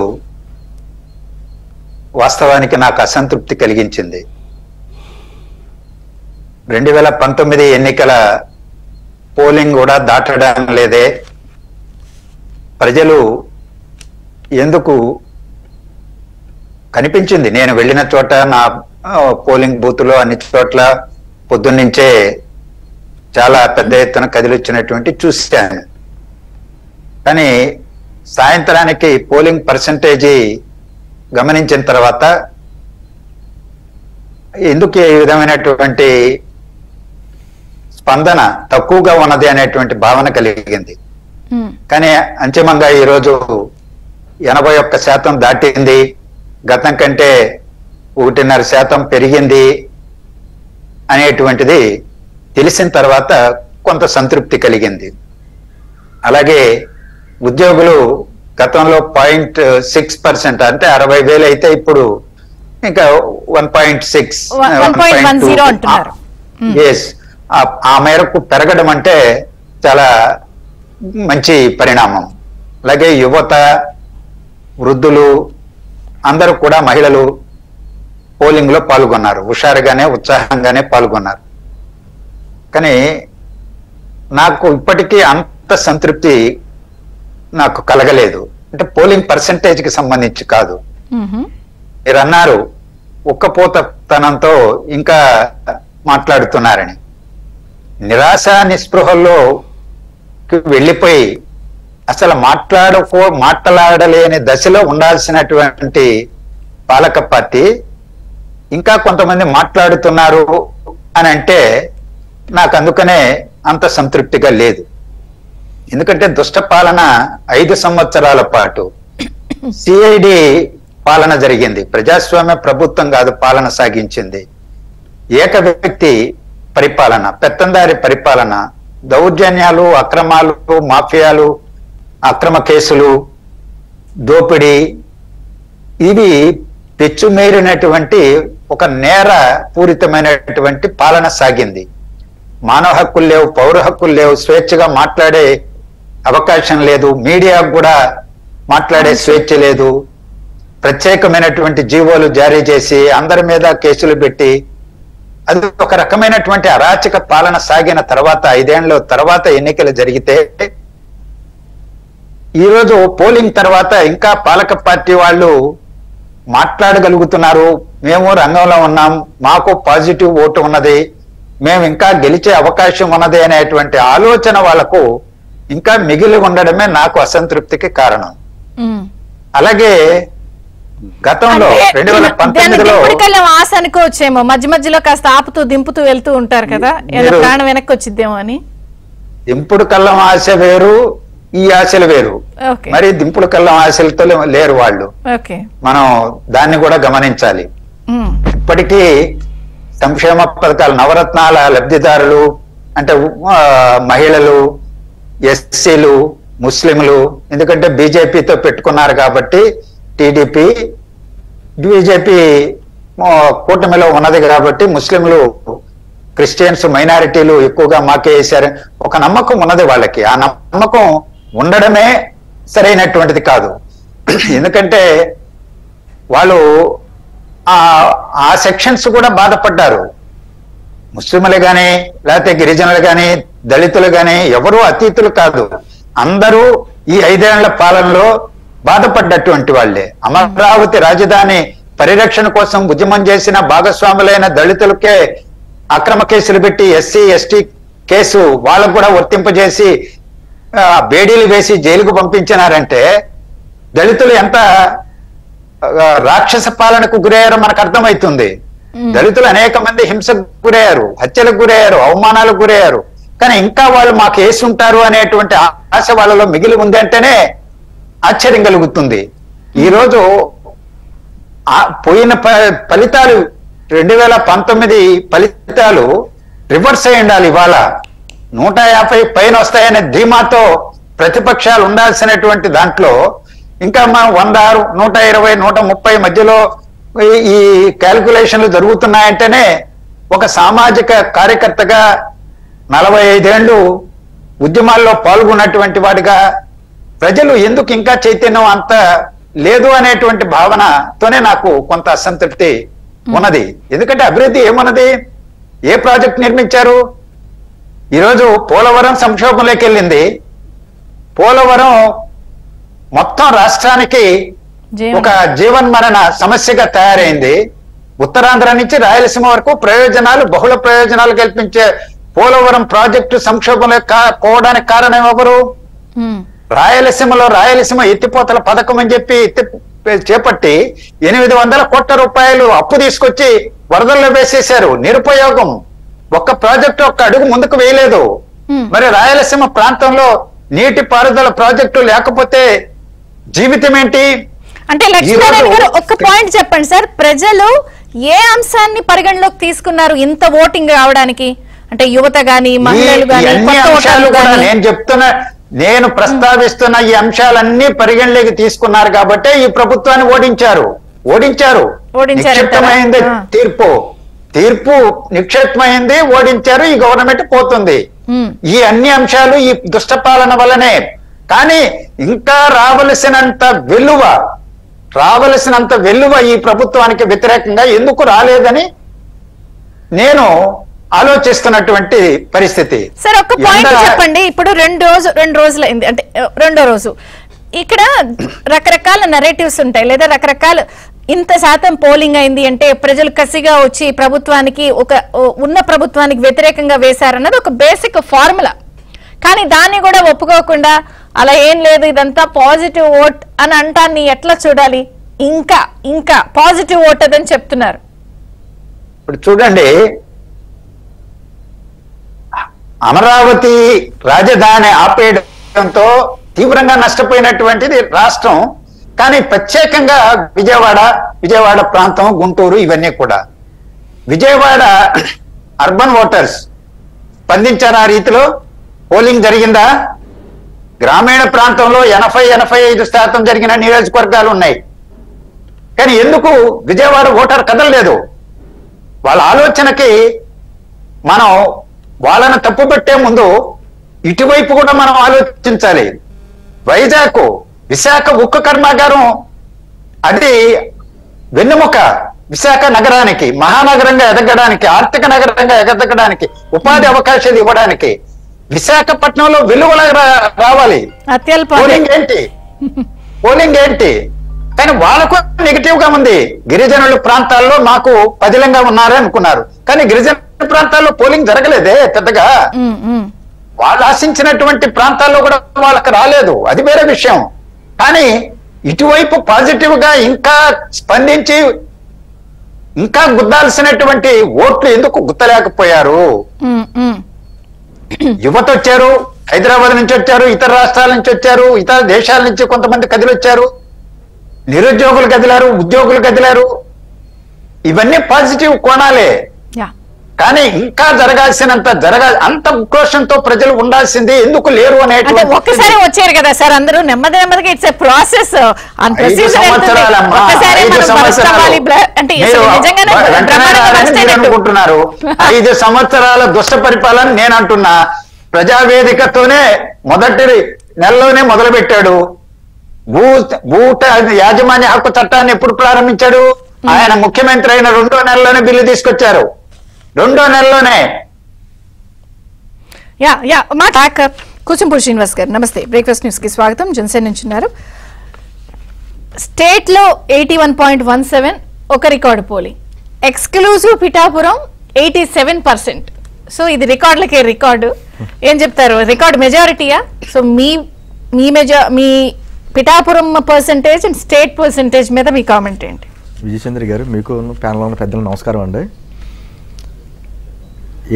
[SPEAKER 3] వాస్తవానికి నాకు అసంతృప్తి కలిగించింది. 2019 ఎన్నికల పోలింగ్ కూడా దాటడం లేదే, ప్రజలు ఎందుకు కనిపించింది. నేను వెళ్ళిన చోట, నా పోలింగ్ బూత్లో అన్ని చోట్ల పొద్దున్నుంచే చాలా పెద్ద ఎత్తున కదిలిచ్చినటువంటి చూశాను. కానీ సాయంత్రానికి పోలింగ్ పర్సంటేజీ గమనించిన తర్వాత ఎందుకు ఈ విధమైనటువంటి స్పందన తక్కువగా ఉన్నది అనేటువంటి భావన కలిగింది. కానీ అంతిమంగా ఈరోజు 81% దాటింది, గతం కంటే 1.5% పెరిగింది అనేటువంటిది తెలిసిన తర్వాత కొంత సంతృప్తి కలిగింది. అలాగే ఉద్యోగులు గతంలో 0.6%, అంటే 60,000 అయితే ఇప్పుడు ఇంకా 1.6
[SPEAKER 1] అంటున్నారు.
[SPEAKER 3] ఆ మేరకు పెరగడం అంటే చాలా మంచి పరిణామం. అలాగే యువత, వృద్ధులు అందరూ కూడా, మహిళలు పోలింగ్ లో పాల్గొన్నారు, హుషారుగానే ఉత్సాహంగానే పాల్గొన్నారు. కానీ నాకు ఇప్పటికీ అంత సంతృప్తి నాకు కలగలేదు. అంటే పోలింగ్ పర్సంటేజ్కి సంబంధించి కాదు. మీరు అన్నారు ఉక్కపోతనంతో ఇంకా మాట్లాడుతున్నారని. నిరాశ నిస్పృహల్లో వెళ్ళిపోయి అసలు మాట్లాడలేని దశలో ఉండాల్సినటువంటి పాలక పార్టీ ఇంకా కొంతమంది మాట్లాడుతున్నారు అని అంటే నాకు అందుకనే అంత సంతృప్తిగా లేదు. ఎందుకంటే దుష్ట పాలన 5 సంవత్సరాల పాటు సిఐడి పాలన జరిగింది. ప్రజాస్వామ్య ప్రభుత్వం కాదు పాలన సాగించింది. ఏక వ్యక్తి పరిపాలన, పెత్తందారి పరిపాలన, దౌర్జన్యాలు, అక్రమాలు, మాఫియాలు, అక్రమ కేసులు, దోపిడీ, ఇవి పెచ్చుమేరినటువంటి ఒక నేర పూరితమైనటువంటి పాలన సాగింది. మానవ హక్కులు లేవు, పౌర హక్కులు లేవు, స్వేచ్ఛగా మాట్లాడే అవకాశం లేదు, మీడియా కూడా మాట్లాడే స్వేచ్ఛ లేదు. ప్రత్యేకమైనటువంటి జీవోలు జారీ చేసి అందరి మీద కేసులు పెట్టి అది ఒక రకమైనటువంటి అరాచక పాలన సాగిన తర్వాత 5 ఏళ్ల తర్వాత ఎన్నికలు జరిగితే ఈరోజు పోలింగ్ తర్వాత ఇంకా పాలక పార్టీ వాళ్ళు మాట్లాడగలుగుతున్నారు. మేము రంగంలో ఉన్నాం, మాకు పాజిటివ్ ఓటు ఉన్నది, మేము ఇంకా గెలిచే అవకాశం ఉన్నది అనేటువంటి ఆలోచన వాళ్లకు ఇంకా మిగిలి ఉండడమే నాకు అసంతృప్తికి కారణం. అలాగే గతంలో 2019లో
[SPEAKER 1] ఆశ అనుకోవచ్చేమో, మధ్య మధ్యలో కాస్త ఆపుతూ దింపుతూ వెళ్తూ ఉంటారు కదా, ప్రాణం వెనక్కి వచ్చిద్దేమో అని.
[SPEAKER 3] దింపుడు కళ్ళం ఆశ వేరు, ఈ ఆశలు వేరు. మరి దింపుడు కళ్ళం ఆశలతో లేరు వాళ్ళు, మనం దాన్ని కూడా గమనించాలి. ఇప్పటికీ సంక్షేమ పథకాలు, నవరత్నాల లబ్ధిదారులు అంటే మహిళలు, ఎస్సీలు, ముస్లింలు, ఎందుకంటే బీజేపీతో పెట్టుకున్నారు కాబట్టి, టీడీపీ బీజేపీ కూటమిలో ఉన్నది కాబట్టి ముస్లింలు, క్రిస్టియన్స్, మైనారిటీలు ఎక్కువగా మాకే వేశారు ఒక నమ్మకం ఉన్నది వాళ్ళకి. ఆ నమ్మకం ఉండడమే సరైనటువంటిది కాదు. ఎందుకంటే వాళ్ళు ఆ సెక్షన్స్ కూడా బాధపడ్డారు. ముస్లింలు గాని, లేకపోతే గిరిజనులు గాని, దళితులు గాని ఎవరూ అతీతులు కాదు. అందరూ ఈ 5 ఏళ్ల పాలనలో బాధపడ్డటువంటి వాళ్ళే. అమరావతి రాజధాని పరిరక్షణ కోసం ఉద్యమం చేసిన భాగస్వాములైన దళితులకే అక్రమ కేసులు పెట్టి, ఎస్సీ ఎస్టీ కేసు వాళ్ళకు కూడా వర్తింపజేసి బేడీలు వేసి జైలుకు పంపించినారంటే దళితులు ఎంత రాక్షస పాలనకు గురయ్యారో మనకు అర్థమవుతుంది. దళితులు అనేక మంది హింసకు గురయ్యారు, హత్యలకు గురయ్యారు, అవమానాలకు గురయ్యారు. కానీ ఇంకా వాళ్ళు మాకు వేసి ఉంటారు అనేటువంటి ఆశ వాళ్ళలో మిగిలి ఉంది అంటేనే ఆశ్చర్యం కలుగుతుంది. ఈరోజు పోయిన ఫలితాలు 2019 ఫలితాలు రివర్స్ అయి ఉండాలి. ఇవాళ 150 పైన వస్తాయనే ధీమాతో ప్రతిపక్షాలు ఉండాల్సినటువంటి దాంట్లో ఇంకా మనం 106, 120, 130 మధ్యలో ఈ క్యాల్కులేషన్లు జరుగుతున్నాయంటేనే ఒక సామాజిక కార్యకర్తగా 45 ఏళ్ళు ఉద్యమాల్లో పాల్గొన్నటువంటి వాడిగా ప్రజలు ఎందుకు ఇంకా చైతన్యం అంత లేదు అనేటువంటి భావనతోనే నాకు కొంత అసంతృప్తి ఉన్నది. ఎందుకంటే అభివృద్ధి ఏమున్నది? ఏ ప్రాజెక్ట్ నిర్మించారు? ఈరోజు పోలవరం సంక్షోభంలోకి వెళ్ళింది. పోలవరం మొత్తం రాష్ట్రానికి ఒక జీవన్మరణ సమస్యగా తయారైంది. ఉత్తరాంధ్ర నుంచి రాయలసీమ వరకు ప్రయోజనాలు, బహుళ ప్రయోజనాలు కల్పించే పోలవరం ప్రాజెక్టు సంక్షోభంలో పోవడానికి కారణం ఎవరు? రాయలసీమ ఎత్తిపోతల పథకం అని చెప్పి చేపట్టి 800 కోట్ల రూపాయలు అప్పు తీసుకొచ్చి వరదల్లో వేసేశారు. నిరుపయోగం. ఒక్క ప్రాజెక్టు ఒక్క అడుగు ముందుకు వేయలేదు. మరి రాయలసీమ ప్రాంతంలో నీటి పారుదల ప్రాజెక్టు లేకపోతే జీవితం ఏంటి?
[SPEAKER 1] అంటే లక్ష్మీనారాయణ గారు ఒక్క పాయింట్ చెప్పండి సార్. ప్రజలు ఏ అంశాన్ని పరిగణలోకి తీసుకున్నారు ఇంత ఓటింగ్ రావడానికి? అంటే యువత గాని, మహిళలు గాని,
[SPEAKER 3] నేను ప్రస్తావిస్తున్న ఈ అంశాలన్నీ పరిగణలోకి తీసుకున్నారు కాబట్టి ఈ ప్రభుత్వాన్ని ఓడించారు. నిక్షిప్తమైంది తీర్పు నిక్షిప్తమైంది, ఓడించారు. ఈ గవర్నమెంట్ పోతుంది. ఈ అన్ని అంశాలు ఈ దుష్టపాలన వల్లనే. కానీ ఇంకా రావలసినంత వెల్లువ ఈ ప్రభుత్వానికి వ్యతిరేకంగా ఎందుకు రాలేదని నేను ఆలోచిస్తున్నటువంటి పరిస్థితి.
[SPEAKER 1] సార్ ఒక్క పాయింట్ చెప్పండి. ఇప్పుడు రెండు రోజులు అయింది, అంటే రెండో రోజు ఇక్కడ రకరకాల నెరేటివ్స్ ఉంటాయి, లేదా రకరకాల ఇంత శాతం పోలింగ్ అయింది అంటే ప్రజలు కసిగా వచ్చి ప్రభుత్వానికి ఉన్న ప్రభుత్వానికి వ్యతిరేకంగా వేశారన్నది ఒక బేసిక్ ఫార్ములా. కానీ దాన్ని కూడా ఒప్పుకోకుండా అలా ఏం లేదు ఇదంతా పాజిటివ్ ఓట్ అని అంటాన్ని ఎట్లా చూడాలి? ఇంకా పాజిటివ్ ఓట్ అదని చెప్తున్నారు.
[SPEAKER 3] ఇప్పుడు చూడండి, అమరావతి రాజధాని ఆపేయడంతో తీవ్రంగా నష్టపోయినటువంటిది రాష్ట్రం. కానీ ప్రత్యేకంగా విజయవాడ ప్రాంతం, గుంటూరు ఇవన్నీ కూడా విజయవాడ అర్బన్ ఓటర్స్ స్పందించారు. ఆ రీతిలో పోలింగ్ జరిగిందా? గ్రామీణ ప్రాంతంలో 80-85% జరిగిన నియోజకవర్గాలు ఉన్నాయి. కానీ ఎందుకు విజయవాడ ఓటర్ కదలలేదు? వాళ్ళ ఆలోచనకి మనం వాళ్ళని తప్పు పెట్టే ముందు ఇటువైపు కూడా మనం ఆలోచించాలి. విశాఖ ఉక్కు కర్మాగారం అది వెన్నెముక. విశాఖ నగరానికి మహానగరంగా ఎదగడానికి, ఆర్థిక నగరంగా ఎదగడానికి, ఉపాధి అవకాశాలు ఇవ్వడానికి విశాఖపట్నంలో వెలువలా రావాలి. పోలింగ్ ఏంటి? కానీ వాళ్ళకు నెగిటివ్ గా ఉంది. గిరిజనుల ప్రాంతాల్లో మాకు పదిలంగా ఉన్నారే అనుకున్నారు. కానీ గిరిజన ప్రాంతాల్లో పోలింగ్ జరగలేదే పెద్దగా. వాళ్ళు ఆశించినటువంటి ప్రాంతాల్లో కూడా వాళ్ళకి రాలేదు, అది వేరే విషయం. కానీ ఇటువైపు పాజిటివ్ గా ఇంకా స్పందించి ఇంకా గుద్దాల్సినటువంటి ఓట్లు ఎందుకు గుద్దలేకపోయారు? యువత వచ్చారు, హైదరాబాద్ నుంచి వచ్చారు, ఇతర రాష్ట్రాల నుంచి వచ్చారు, ఇతర దేశాల నుంచి కొంతమంది కదిలొచ్చారు, నిరుద్యోగులు కదిలారు, ఉద్యోగులు కదిలారు. ఇవన్నీ పాజిటివ్ కోణాలే. కానీ ఇంకా అంత ఉక్రోషంతో ప్రజలు ఉండాల్సింది ఎందుకు లేరు అనేటువంటి.
[SPEAKER 1] ఒక్కసారి వచ్చారు కదా సార్ అందరూ నెమ్మదిగా. It's a process. 5
[SPEAKER 3] సంవత్సరాల దుష్ట పరిపాలన నేను అంటున్నా. ప్రజావేదికతోనే మొదటి నెలలోనే మొదలు పెట్టాడు. భూట యాజమాన్య హక్కు చట్టాన్ని ఎప్పుడు ప్రారంభించాడు? ఆయన ముఖ్యమంత్రి అయిన 2వ నెలలోనే బిల్లు తీసుకొచ్చారు. 2వ నెలలోనే.
[SPEAKER 1] కూచంపూడి శ్రీనివాస్ గారు నమస్తే. బ్రేక్ఫాస్ట్ న్యూస్ కి స్వాగతం. జనసేన నుంచి ఉన్నారు. స్టేట్ లో 81.17 ఒక record polling. Exclusive Pithapuram 87%. So ఇది రికార్డులకే రికార్డు. ఏం చెప్తారు? రికార్డు మెజారిటీయా? సో మీ Pithapuram percentage and state percentage మీద మీ కామెంట్ ఏంటి?
[SPEAKER 4] విజయచంద్ర గారు, మీకు ప్యానల్ ఉన్న పెద్దలు నమస్కారం అండి.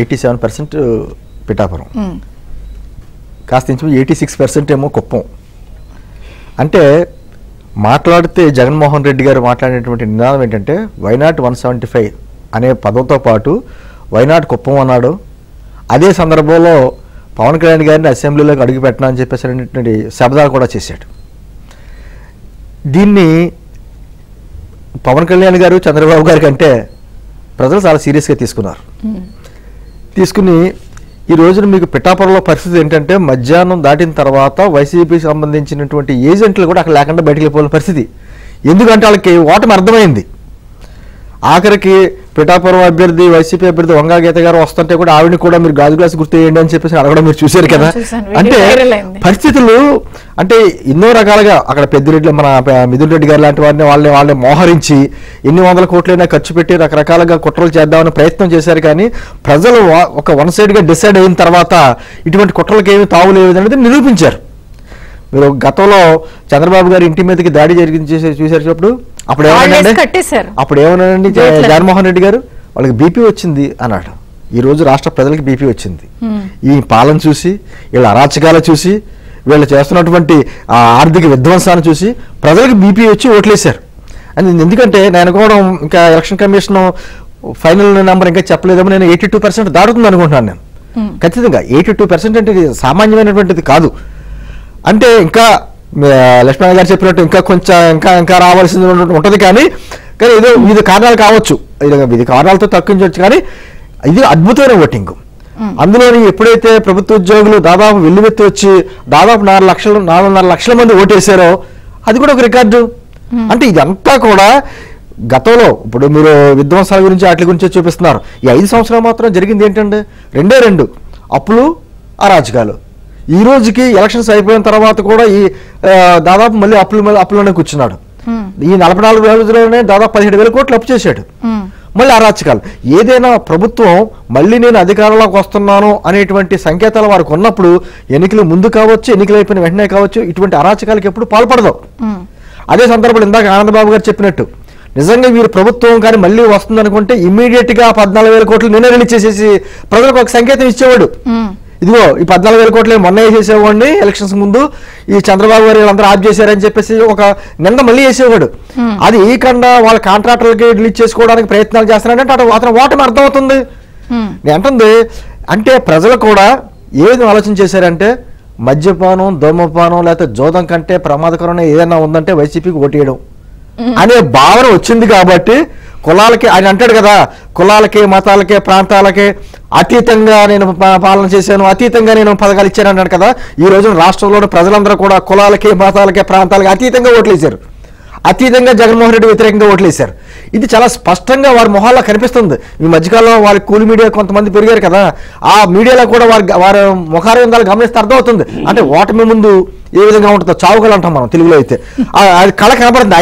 [SPEAKER 4] 87% పిఠాపురం, కాస్త ఇంచు 86% ఏమో కుప్పం. అంటే మాట్లాడితే జగన్మోహన్ రెడ్డి గారు మాట్లాడినటువంటి నినాదం ఏంటంటే వైనాట్ 175 అనే పదంతో పాటు వైనాట్ కుప్పం అన్నాడు. అదే సందర్భంలో పవన్ కళ్యాణ్ గారిని అసెంబ్లీలోకి అడుగు పెట్టనా అని చెప్పేసి శబ్దాలు కూడా చేశాడు. దీన్ని పవన్ కళ్యాణ్ గారు, చంద్రబాబు గారి కంటే ప్రజలు చాలా సీరియస్గా తీసుకున్నారు. తీసుకుని ఈ రోజున మీకు పిఠాపురంలో పరిస్థితి ఏంటంటే మధ్యాహ్నం దాటిన తర్వాత వైసీపీకి సంబంధించినటువంటి ఏజెంట్లు కూడా అక్కడ లేకుండా బయటకు వెళ్ళిపోయిన పరిస్థితి. ఎందుకంటే వాళ్ళకి ఓటమి అర్థమైంది. ఆఖరికి పిఠాపురం అభ్యర్థి వైసీపీ అభ్యర్థి వంగా గీత గారు వస్తుంటే కూడా ఆవిడని కూడా మీరు గాజు గ్లాస్ గుర్తు వేయండి అని చెప్పేసి అడగడం మీరు చూశారు కదా. అంటే పరిస్థితులు అంటే ఎన్నో రకాలుగా అక్కడ పెద్దిరెడ్డి మన మిథున్ రెడ్డి గారు లాంటి వారిని వాళ్ళని మోహరించి ఎన్ని వందల కోట్లైనా ఖర్చు పెట్టి రకరకాలుగా కుట్రలు చేద్దామని ప్రయత్నం చేశారు. కానీ ప్రజలు ఒక వన్ సైడ్గా డిసైడ్ అయిన తర్వాత ఇటువంటి కుట్రలకు ఏమి తావులేదు అనేది నిరూపించారు. మీరు గతంలో చంద్రబాబు గారి ఇంటి మీదకి దాడి జరిగింది చూసేటప్పుడు అప్పుడు ఏమన్నాడండి జగన్మోహన్ రెడ్డి గారు, వాళ్ళకి బీపీ వచ్చింది అన్నాడు. ఈ రోజు రాష్ట్ర ప్రజలకి బీపీ వచ్చింది. ఈ పాలన చూసి, వీళ్ళ అరాచకాలు చూసి, వీళ్ళు చేస్తున్నటువంటి ఆర్థిక విధ్వంసాన్ని చూసి ప్రజలకు బీపీ వచ్చి ఓట్లేశారు. అని ఎందుకంటే నేను అనుకోవడం ఇంకా ఎలక్షన్ కమిషన్ ఫైనల్ నెంబర్ ఇంకా చెప్పలేదేమో, నేను 82% దాటుతుంది అనుకుంటున్నాను. నేను ఖచ్చితంగా 82% అంటే సామాన్యమైనటువంటిది కాదు. అంటే ఇంకా లక్ష్మణ గారు చెప్పినట్టు ఇంకా కొంచెం ఇంకా రావాల్సింది ఉంటుంది. కానీ ఏదో వివిధ కారణాలు కావచ్చు, వివిధ కారణాలతో తగ్గించవచ్చు. కానీ ఇది అద్భుతమైన ఓటింగ్. అందులోని ఎప్పుడైతే ప్రభుత్వ ఉద్యోగులు దాదాపు వెల్లువెత్తి వచ్చి దాదాపు 4.5 లక్షల మంది ఓటేశారో అది కూడా ఒక రికార్డు. అంటే ఇదంతా కూడా గతంలో ఇప్పుడు మీరు విధ్వంసాల గురించి వాటి గురించి చూపిస్తున్నారు. ఈ 5 సంవత్సరాలు మాత్రం జరిగింది ఏంటంటే 2 అప్పులు, అరాచకాలు. ఈ రోజుకి ఎలక్షన్స్ అయిపోయిన తర్వాత కూడా ఈ దాదాపు మళ్ళీ అప్పులోనే కూర్చున్నాడు. ఈ 44 రోజుల్లోనే దాదాపు 17,000 కోట్లు అప్పు చేశాడు. మళ్ళీ అరాచకాలు. ఏదైనా ప్రభుత్వం మళ్ళీ నేను అధికారంలోకి వస్తున్నాను అనేటువంటి సంకేతాలు వారికి ఉన్నప్పుడు ఎన్నికలు ముందు కావచ్చు, ఎన్నికలు అయిపోయిన వెంటనే కావచ్చు, ఇటువంటి అరాచకాలకి ఎప్పుడు పాల్పడదు. అదే సందర్భంలో ఇందాక ఆనందబాబు గారు చెప్పినట్టు నిజంగా వీరు ప్రభుత్వం కానీ మళ్ళీ వస్తుంది అనుకుంటే ఇమ్మీడియట్ గా 14,000 కోట్లు నేనే రిలీజ్ చేసేసి ప్రజలకు ఒక సంకేతం ఇచ్చేవాడు. ఇదిగో ఈ 14,000 కోట్లు మొన్న వేసేసేవాడిని ఎలక్షన్స్ ముందు, ఈ చంద్రబాబు గారు వీళ్ళందరూ ఆఫ్ చేశారని చెప్పేసి ఒక నింద మళ్ళీ వేసేవాడు. అది ఈ కండా వాళ్ళ కాంట్రాక్టర్లకి రిలీజ్ చేసుకోవడానికి ప్రయత్నాలు చేస్తున్నారంటే అతను ఓటమి అర్థమవుతుంది. నేను అంటుంది అంటే ప్రజలు కూడా ఏది ఆలోచన చేశారంటే మద్యపానం, ధూమపానం లేకపోతే జోదం కంటే ప్రమాదకరమైన ఏదైనా ఉందంటే వైసీపీకి ఓటేయడం అనే భావన వచ్చింది. కాబట్టి కులాలకి ఆయన అంటాడు కదా, కులాలకి, మతాలకి, ప్రాంతాలకి అతీతంగా నేను పాలన చేశాను, అతీతంగా నేను పథకాలు ఇచ్చాను అన్నాడు కదా. ఈ రోజున రాష్ట్రంలోని ప్రజలందరూ కూడా కులాలకి, మతాలకి, ప్రాంతాలకి అతీతంగా ఓట్లేశారు. అతీతంగా జగన్మోహన్ రెడ్డి వ్యతిరేకంగా ఓట్లేశారు. ఇది చాలా స్పష్టంగా వారి మొహాల్లో కనిపిస్తుంది. ఈ మధ్యకాలంలో వారి కూలి మీడియా కొంతమంది పెరిగారు కదా, ఆ మీడియాలో కూడా వారి ముఖారవిందాలు గమనిస్తే అర్థమవుతుంది. అంటే ఓటమి ముందు ఏ విధంగా ఉంటుందో చావుకలు అంటాం మనం తెలుగులో అయితే, అది కళ కనపడుతుంది.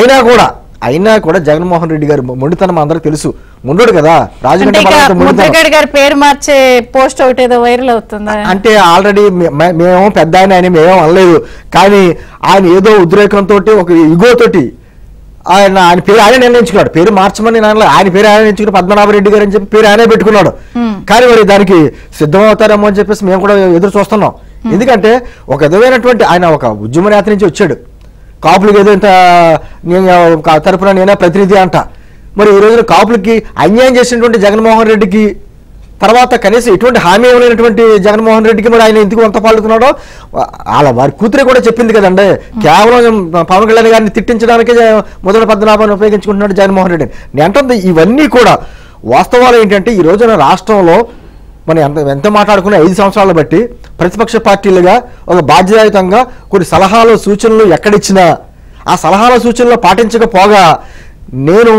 [SPEAKER 4] అయినా కూడా జగన్మోహన్ రెడ్డి గారు మొండితనం అందరికి తెలుసు. ముందు కదా
[SPEAKER 1] రాజకీయ గారి పేరు మార్చే పోస్ట్ ఒకటి ఏదో వైరల్ అవుతుంది.
[SPEAKER 4] అంటే ఆల్రెడీ మేము పెద్ద ఆయన మేమేం అనలేదు. కానీ ఆయన ఏదో ఉద్రేకంతో ఒక ఇగోతోటి ఆయన పేరు ఆయన నిర్ణయించుకున్నాడు. పేరు మార్చమని ఆయన పేరు ఆయన ఎంచుకుని పద్మనాభరెడ్డి గారు అని చెప్పి పేరు ఆయనే పెట్టుకున్నాడు. కానీ మరి దానికి సిద్ధమవుతారేమో అని చెప్పేసి మేము కూడా ఎదురు చూస్తున్నాం. ఎందుకంటే ఒక విధమైనటువంటి ఆయన ఒక ఉద్యమ నేత నుంచి వచ్చాడు. కాపులకి ఏదో ఇంత తరపున నేనే ప్రతినిధి అంట. మరి ఈ రోజున కాపులకి అన్యాయం చేసినటువంటి జగన్మోహన్ రెడ్డికి తర్వాత కనీసం ఎటువంటి హామీ ఇవ్వలేనటువంటి జగన్మోహన్ రెడ్డికి మరి ఆయన ఎందుకు అంత పాల్గొతున్నాడో అలా వారి కూతురే కూడా చెప్పింది కదండి. కేవలం పవన్ కళ్యాణ్ గారిని తిట్టించడానికే మొదటి పద్మనాభాన్ని ఉపయోగించుకుంటున్నాడు జగన్మోహన్ రెడ్డి. నేను అంటుంది ఇవన్నీ కూడా వాస్తవాలు ఏంటంటే ఈ రోజున రాష్ట్రంలో మనం ఎంత మాట్లాడుకున్న 5 సంవత్సరాలు బట్టి ప్రతిపక్ష పార్టీలుగా ఒక బాధ్యతాయుతంగా కొన్ని సలహాలు, సూచనలు ఎక్కడిచ్చినా ఆ సలహాల సూచనలు పాటించకపోగా నేను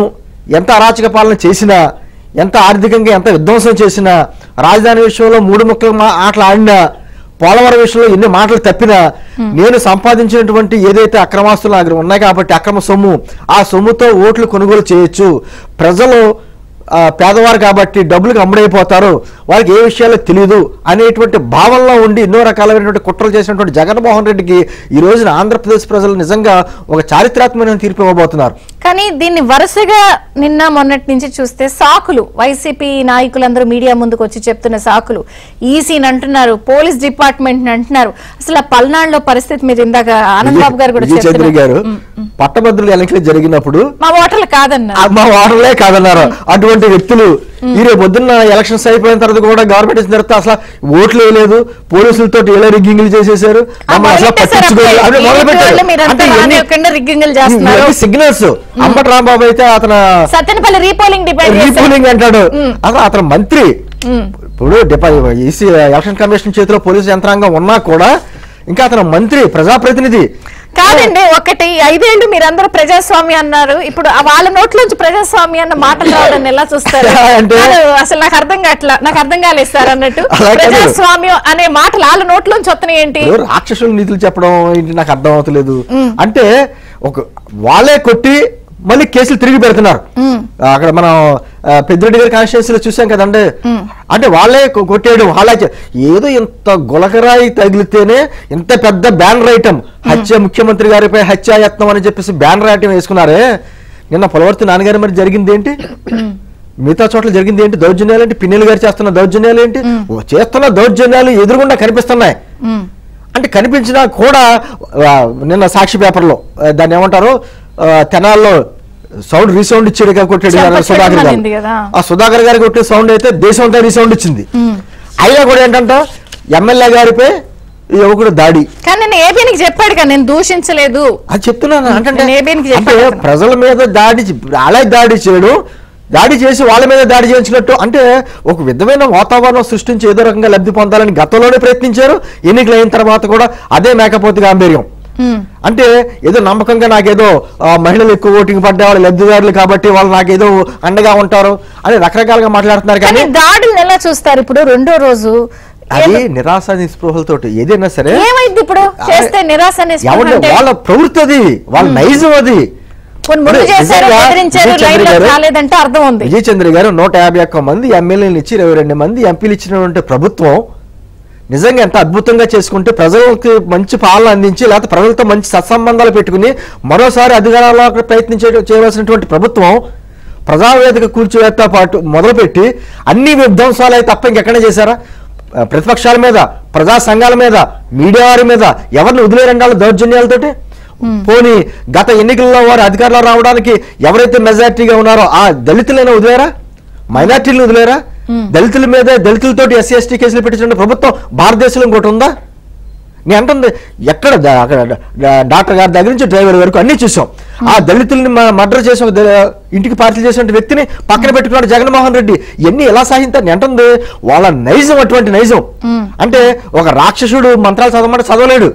[SPEAKER 4] ఎంత అరాచక పాలన చేసినా, ఎంత ఆర్థికంగా ఎంత విధ్వంసం చేసినా, రాజధాని విషయంలో 3 ముక్కలు ఆటలు ఆడినా, పోలవరం విషయంలో ఎన్ని మాటలు తప్పినా, నేను సంపాదించినటువంటి ఏదైతే అక్రమాస్తులు ఉన్నాయి కాబట్టి అక్రమ సొమ్ము, ఆ సొమ్ముతో ఓట్లు కొనుగోలు చేయొచ్చు. ప్రజలు పేదవారు కాబట్టి డబ్బులకు అమ్ముడైపోతారు, వాళ్ళకి ఏ విషయాలు తెలియదు అనేటువంటి భావనలో ఉండి ఎన్నో రకాలైనటువంటి కుట్రలు చేసినటువంటి జగన్మోహన్ రెడ్డికి ఈ రోజున ఆంధ్రప్రదేశ్ ప్రజలు నిజంగా ఒక చారిత్రాత్మకమైన తీర్పు ఇవ్వబోతున్నారు.
[SPEAKER 1] కానీ దీన్ని వరుసగా నిన్న మొన్నటి నుంచి చూస్తే సాకులు, వైసీపీ నాయకులందరూ మీడియా ముందుకు వచ్చి చెప్తున్న సాకులు, ఈసీని అంటున్నారు, పోలీస్ డిపార్ట్మెంట్ అంటున్నారు. అసలు ఆ పల్నాడులో పరిస్థితి మీరు ఇందాక ఆనందబాబు గారు కూడా
[SPEAKER 4] చెప్పారు. పట్టభద్రులు ఎన్నికలు జరిగినప్పుడు
[SPEAKER 1] మా ఓటర్లు కాదన్నారు,
[SPEAKER 4] మా ఓటర్లే కాదన్నారు. అటువంటి వ్యక్తులు ఈ రేపు పొద్దున్న ఎలక్షన్స్ అయిపోయిన తర్వాత కూడా గవర్నమెంట్ ఇచ్చిన తర్వాత అసలు ఓట్లు వేయలేదు, పోలీసులతో ఎలా రిగ్గింగ్లు చేసేసారు, సిగ్నల్స్. అంబటి రాంబాబు అయితే అతను
[SPEAKER 1] సత్యనపల్లి రీపోలింగ్
[SPEAKER 4] అంటాడు. అసలు అతను మంత్రి, ఇప్పుడు ఈసీ ఎలక్షన్ కమిషన్ చేతిలో పోలీసు యంత్రాంగం ఉన్నా కూడా ఇంకా అతను మంత్రి, ప్రజాప్రతినిధి
[SPEAKER 1] కాదండి. ఒకటి 5 ఏళ్ళు మీరందరూ ప్రజాస్వామ్యం అన్నారు, ఇప్పుడు వాళ్ళ నోట్లోంచి ప్రజాస్వామ్యం అన్న మాటలు రావడాన్ని ఎలా చూస్తారు? అసలు నాకు అర్థం కాలేదు సార్ అన్నట్టు. ప్రజాస్వామ్యం అనే మాటలు వాళ్ళ నోట్లోంచి వస్తున్నాయి ఏంటి?
[SPEAKER 4] రాక్షసుల నీతులు చెప్పడం ఏంటి నాకు అర్థం అవుతలేదు. అంటే వాళ్ళే కొట్టి మళ్ళీ కేసులు తిరిగి పెడుతున్నారు. అక్కడ మనం పెద్దిరెడ్డి గారి కాన్స్టిట్యూన్సీలో చూసాం కదండి. అంటే వాళ్ళే కొట్టేయడం, వాళ్ళే ఏదో ఇంత గులకరాయి తగిలితేనే ఇంత పెద్ద బ్యానర్ ఐటమ్ హత్య, ముఖ్యమంత్రి గారిపై హత్యాయత్నం అని చెప్పేసి బ్యానర్ ఐటమ్ వేసుకున్నారే. నిన్న పొలవర్తి నాన్నగారి మరి జరిగింది ఏంటి? మిగతా చోట్ల జరిగింది ఏంటి? దౌర్జన్యాలు ఏంటి? పిన్నెలు గారు చేస్తున్న దౌర్జన్యాలు ఏంటి? చేస్తున్న దౌర్జన్యాలు ఎదురుగుండా కనిపిస్తున్నాయి. అంటే కనిపించినా కూడా నిన్న సాక్షి పేపర్లో దాన్ని ఏమంటారు, తెనాల్లో సౌండ్ రీసౌండ్ ఇచ్చాడు కొట్టాడు సుధాకర్ గారు. ఆ సుధాకర్ గారికి కొట్టే సౌండ్ అయితే దేశం అంతా రీసౌండ్ ఇచ్చింది. అయినా కూడా ఏంటంటే ఎమ్మెల్యే గారిపై యువకుడు దాడి.
[SPEAKER 1] కానీ నేను ఏబీనికి చెప్పాడు కదా, నేను దూషించలేదు అది
[SPEAKER 4] చెప్తున్నాను. అంటే ప్రజల మీద అలా దాడి చేయడం, దాడి చేసి వాళ్ళ మీద దాడి చేయించినట్టు, అంటే ఒక విధమైన వాతావరణం సృష్టించి ఏదో రకంగా లబ్ధి పొందాలని గతంలోనే ప్రయత్నించారు. ఎన్నికలు అయిన తర్వాత కూడా అదే మేకపోతే గాంభీర్యం. అంటే ఏదో నమ్మకంగా నాకేదో మహిళలు ఎక్కువ ఓటింగ్ పడ్డేవాళ్ళు లబ్ధిదారులు కాబట్టి వాళ్ళు నాకేదో అండగా ఉంటారు అని రకరకాలుగా మాట్లాడుతున్నారు. కానీ
[SPEAKER 1] దాడులు ఎలా చూస్తారు? ఇప్పుడు రెండో రోజు
[SPEAKER 4] అది నిరాశ నిస్పృహలతోటి ఏదైనా సరే
[SPEAKER 1] ఏమైంది ఇప్పుడు చేస్తే నిరాశ
[SPEAKER 4] వాళ్ళ ప్రవృత్తి, అది వాళ్ళ నైజం. అది విజయ్ చంద్ర గారు 151 మంది ఎమ్మెల్యేలు ఇచ్చి 22 మంది ఎంపీలు ఇచ్చినటువంటి ప్రభుత్వం నిజంగా ఎంత అద్భుతంగా చేసుకుంటే ప్రజలకు మంచి పాలన అందించి లేకపోతే ప్రజలతో మంచి సత్సంబంధాలు పెట్టుకుని మరోసారి అధికారంలో చేయవలసినటువంటి ప్రభుత్వం ప్రజావేదిక కూల్చివేత పాటు మొదలుపెట్టి అన్ని విధ్వంసాలు అయితే తప్ప ఇంకెక్కడే చేశారా? ప్రతిపక్షాల మీద, ప్రజా సంఘాల మీద, మీడియా వారి మీద ఎవరిని వదిలేరండాలి దౌర్జన్యాలతోటి? పోనీ గత ఎన్నికల్లో వారు అధికారంలో రావడానికి ఎవరైతే మెజారిటీగా ఉన్నారో ఆ దళితులైనా వదిలేరా? మైనార్టీలను వదిలేరా? దళితుల మీద, దళితులతోటి ఎస్సీ ఎస్టీ కేసులు పెట్టించిన ప్రభుత్వం భారతదేశంలో ఇంకోటి ఉందా? నేను అంటుంది ఎక్కడ డాక్టర్ గారి దగ్గర నుంచి డ్రైవర్ వరకు అన్ని చూసాం. ఆ దళితుల్ని మర్డర్ చేసి ఇంటికి పార్టీ చేసిన వ్యక్తిని పక్కన పెట్టుకున్నాడు జగన్మోహన్ రెడ్డి. ఇవన్నీ ఎలా సాధించారు? నేను అంటుంది వాళ్ళ నైజం, అటువంటి నైజం. అంటే ఒక రాక్షసుడు మంత్రాలు చదవమంటే చదవలేడు.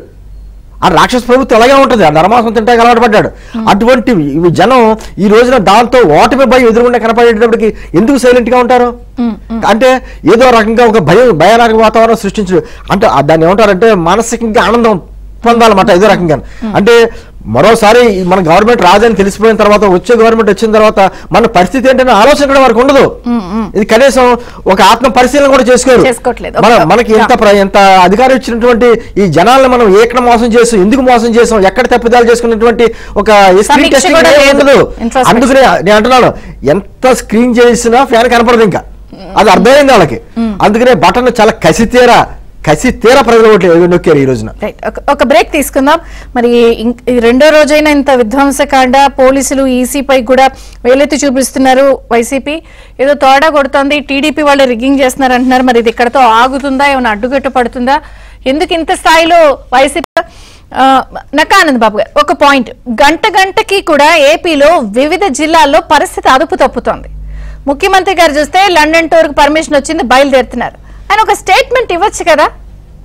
[SPEAKER 4] ఆ రాక్షస ప్రభుత్వం ఎలాగే ఉంటుంది, ఆ ధర్మాసం తింటే అలవాటు పడ్డాడు. అటువంటి జనం ఈ రోజున దాంతో ఓటమి భయం ఎదురుగుండా కనపడేటప్పటికి ఎందుకు సైలెంట్ గా ఉంటారు? అంటే ఏదో రకంగా ఒక భయానక వాతావరణం సృష్టించు, అంటే దాన్ని ఏమంటారంటే మానసికంగా ఆనందం పొందాలన్నమాట ఏదో రకంగా. అంటే మరోసారి మన గవర్నమెంట్ రాదని తెలిసిపోయిన తర్వాత, వచ్చే గవర్నమెంట్ వచ్చిన తర్వాత మన పరిస్థితి ఏంటనే ఆలోచన కూడా వారికి ఉండదు. ఇది కనీసం ఒక ఆత్మ పరిశీలన కూడా చేసుకోరు. మనకి ఎంత అధికారం ఇచ్చినటువంటి ఈ జనాలను మనం ఎక్కడ మోసం చేసాం, ఎందుకు మోసం చేసాం, ఎక్కడ తప్పిదాలు చేసుకున్నటువంటి ఒక స్క్రీన్ టెస్టింగ్ ఉండదు. అందుకనే నేను అంటున్నాను, ఎంత స్క్రీన్ చేసినా ఫ్యాన్ కనపడదు, ఇంకా అది అర్థమైంది వాళ్ళకి. అందుకనే బటన్ చాలా కసి తీరా ప్రజలు ఓట్లు నొక్కారు ఈ రోజున.
[SPEAKER 1] ఒక బ్రేక్ తీసుకుందాం. మరి రెండో రోజైనా ఇంత విధ్వంసకాండ, పోలీసులు ఈసీపై కూడా వేలెత్తి చూపిస్తున్నారు. వైసీపీ ఏదో తోడా కొడుతోంది, టీడీపీ వాళ్ళు రిగ్గింగ్ చేస్తున్నారు అంటున్నారు. మరి ఇది ఇక్కడతో ఆగుతుందా, ఏమైనా అడ్డుగట్టు పడుతుందా? ఎందుకు ఇంత స్థాయిలో వైసీపీ? నక్కానంద్ బాబు గారు ఒక పాయింట్, గంటకి కూడా ఏపీలో వివిధ జిల్లాల్లో పరిస్థితి అదుపు తప్పుతోంది. ముఖ్యమంత్రి గారు చూస్తే లండన్ టూర్ కు పర్మిషన్ వచ్చింది, బయలుదేరుతున్నారు. ఆయన ఒక స్టేట్మెంట్ ఇవ్వచ్చు కదా,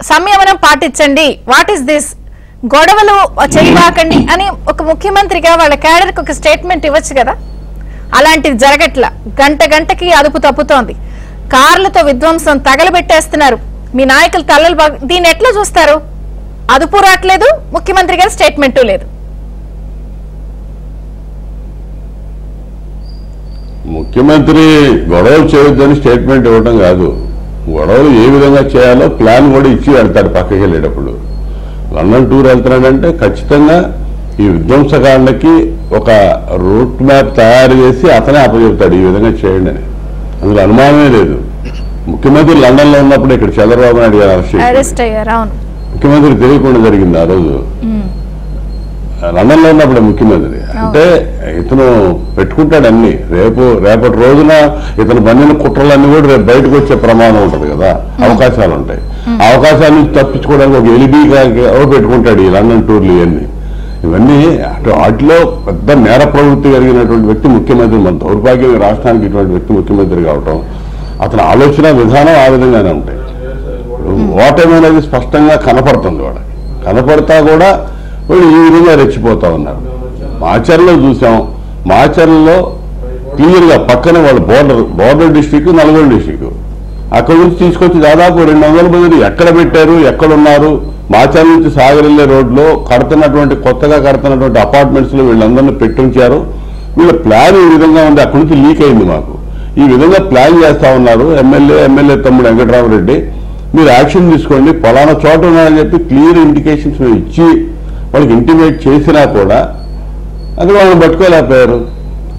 [SPEAKER 1] సంయమనం పాటించండి, వాట్ ఈస్ దిస్, గొడవలు చేయబాకండి అని ఒక ముఖ్యమంత్రిగా వాళ్ళ క్యాడర్కి ఒక స్టేట్మెంట్ ఇవ్వచ్చు కదా. అలాంటిది జరగట్లా, గంటకి అదుపు తప్పుతోంది. కార్లతో విధ్వంసం తగలబెట్టేస్తున్నారు. మీ నాయకులు తల్లలు దీన్ని ఎట్లా చూస్తారు? అదుపు రావట్లేదు, ముఖ్యమంత్రి గారి స్టేట్మెంటు లేదు.
[SPEAKER 2] ముఖ్యమంత్రి గొడవలు చేయొద్దని స్టేట్మెంట్ ఇవ్వడం కాదు, గొడవలు ఏ విధంగా చేయాలో ప్లాన్ కూడా ఇచ్చి వెళ్తాడు. పక్కకి వెళ్ళేటప్పుడు లండన్ టూర్ వెళ్తున్నాడంటే ఖచ్చితంగా ఈ విధ్వంసకాండకి ఒక రూట్ మ్యాప్ తయారు చేసి అతనే అప్పచెప్తాడు, ఈ విధంగా చేయండి అని. అందులో అనుమానమే లేదు. ముఖ్యమంత్రి లండన్ లో ఉన్నప్పుడు ఇక్కడ చంద్రబాబు నాయుడు గారు అరెస్ట్ అయ్యారు. ముఖ్యమంత్రి తెలియకుండా జరిగింది ఆ రోజు. లండన్ లో ఉన్నప్పుడు ముఖ్యమంత్రి అంటే ఇతను పెట్టుకుంటాడు అన్ని. రేపటి రోజున ఇతను పన్నిన కుట్రలన్నీ కూడా రేపు బయటకు వచ్చే ప్రమాదం ఉంటుంది కదా, అవకాశాలు ఉంటాయి. అవకాశాల నుంచి తప్పించుకోవడానికి ఒక ఎలిబీగా పెట్టుకుంటాడు ఈ లండన్ టూర్లు ఇవన్నీ. వాటిలో పెద్ద నేర ప్రవృత్తి కలిగినటువంటి వ్యక్తి ముఖ్యమంత్రి. మన దౌర్భాగ్యం రాష్ట్రానికి ఇటువంటి వ్యక్తి ముఖ్యమంత్రి కావటం. అతని ఆలోచన విధానం ఆ విధంగానే ఉంటాయి. ఓటమి అనేది స్పష్టంగా కనపడుతుంది వాళ్ళకి. కనపడతా కూడా వాళ్ళు ఈ విధంగా రెచ్చిపోతా ఉన్నారు. మాచర్లో చూసాం, మాచర్లలో క్లియర్గా పక్కన వాళ్ళు బోర్డర్ డిస్ట్రిక్ట్, నల్గొండ డిస్ట్రిక్ట్, అక్కడ నుంచి తీసుకొచ్చి దాదాపు 200 మందిని ఎక్కడ పెట్టారు, ఎక్కడున్నారు, మాచర్ల నుంచి సాగరిల్లే రోడ్లో కొత్తగా కడుతున్నటువంటి అపార్ట్మెంట్స్లో వీళ్ళందరినీ పెట్టించారు. వీళ్ళ ప్లాన్ ఈ విధంగా ఉంది, అక్కడి నుంచి లీక్ అయింది మాకు. ఈ విధంగా ప్లాన్ చేస్తా ఉన్నారు. ఎమ్మెల్యే తమ్ముడు వెంకటరామరెడ్డి, మీరు యాక్షన్ తీసుకోండి, పలానా చోట ఉన్నారని చెప్పి క్లియర్ ఇండికేషన్స్ ఇచ్చి వాళ్ళకి ఇంటిమేట్ చేసినా కూడా అక్కడ వాళ్ళని పట్టుకోలేకపోయారు.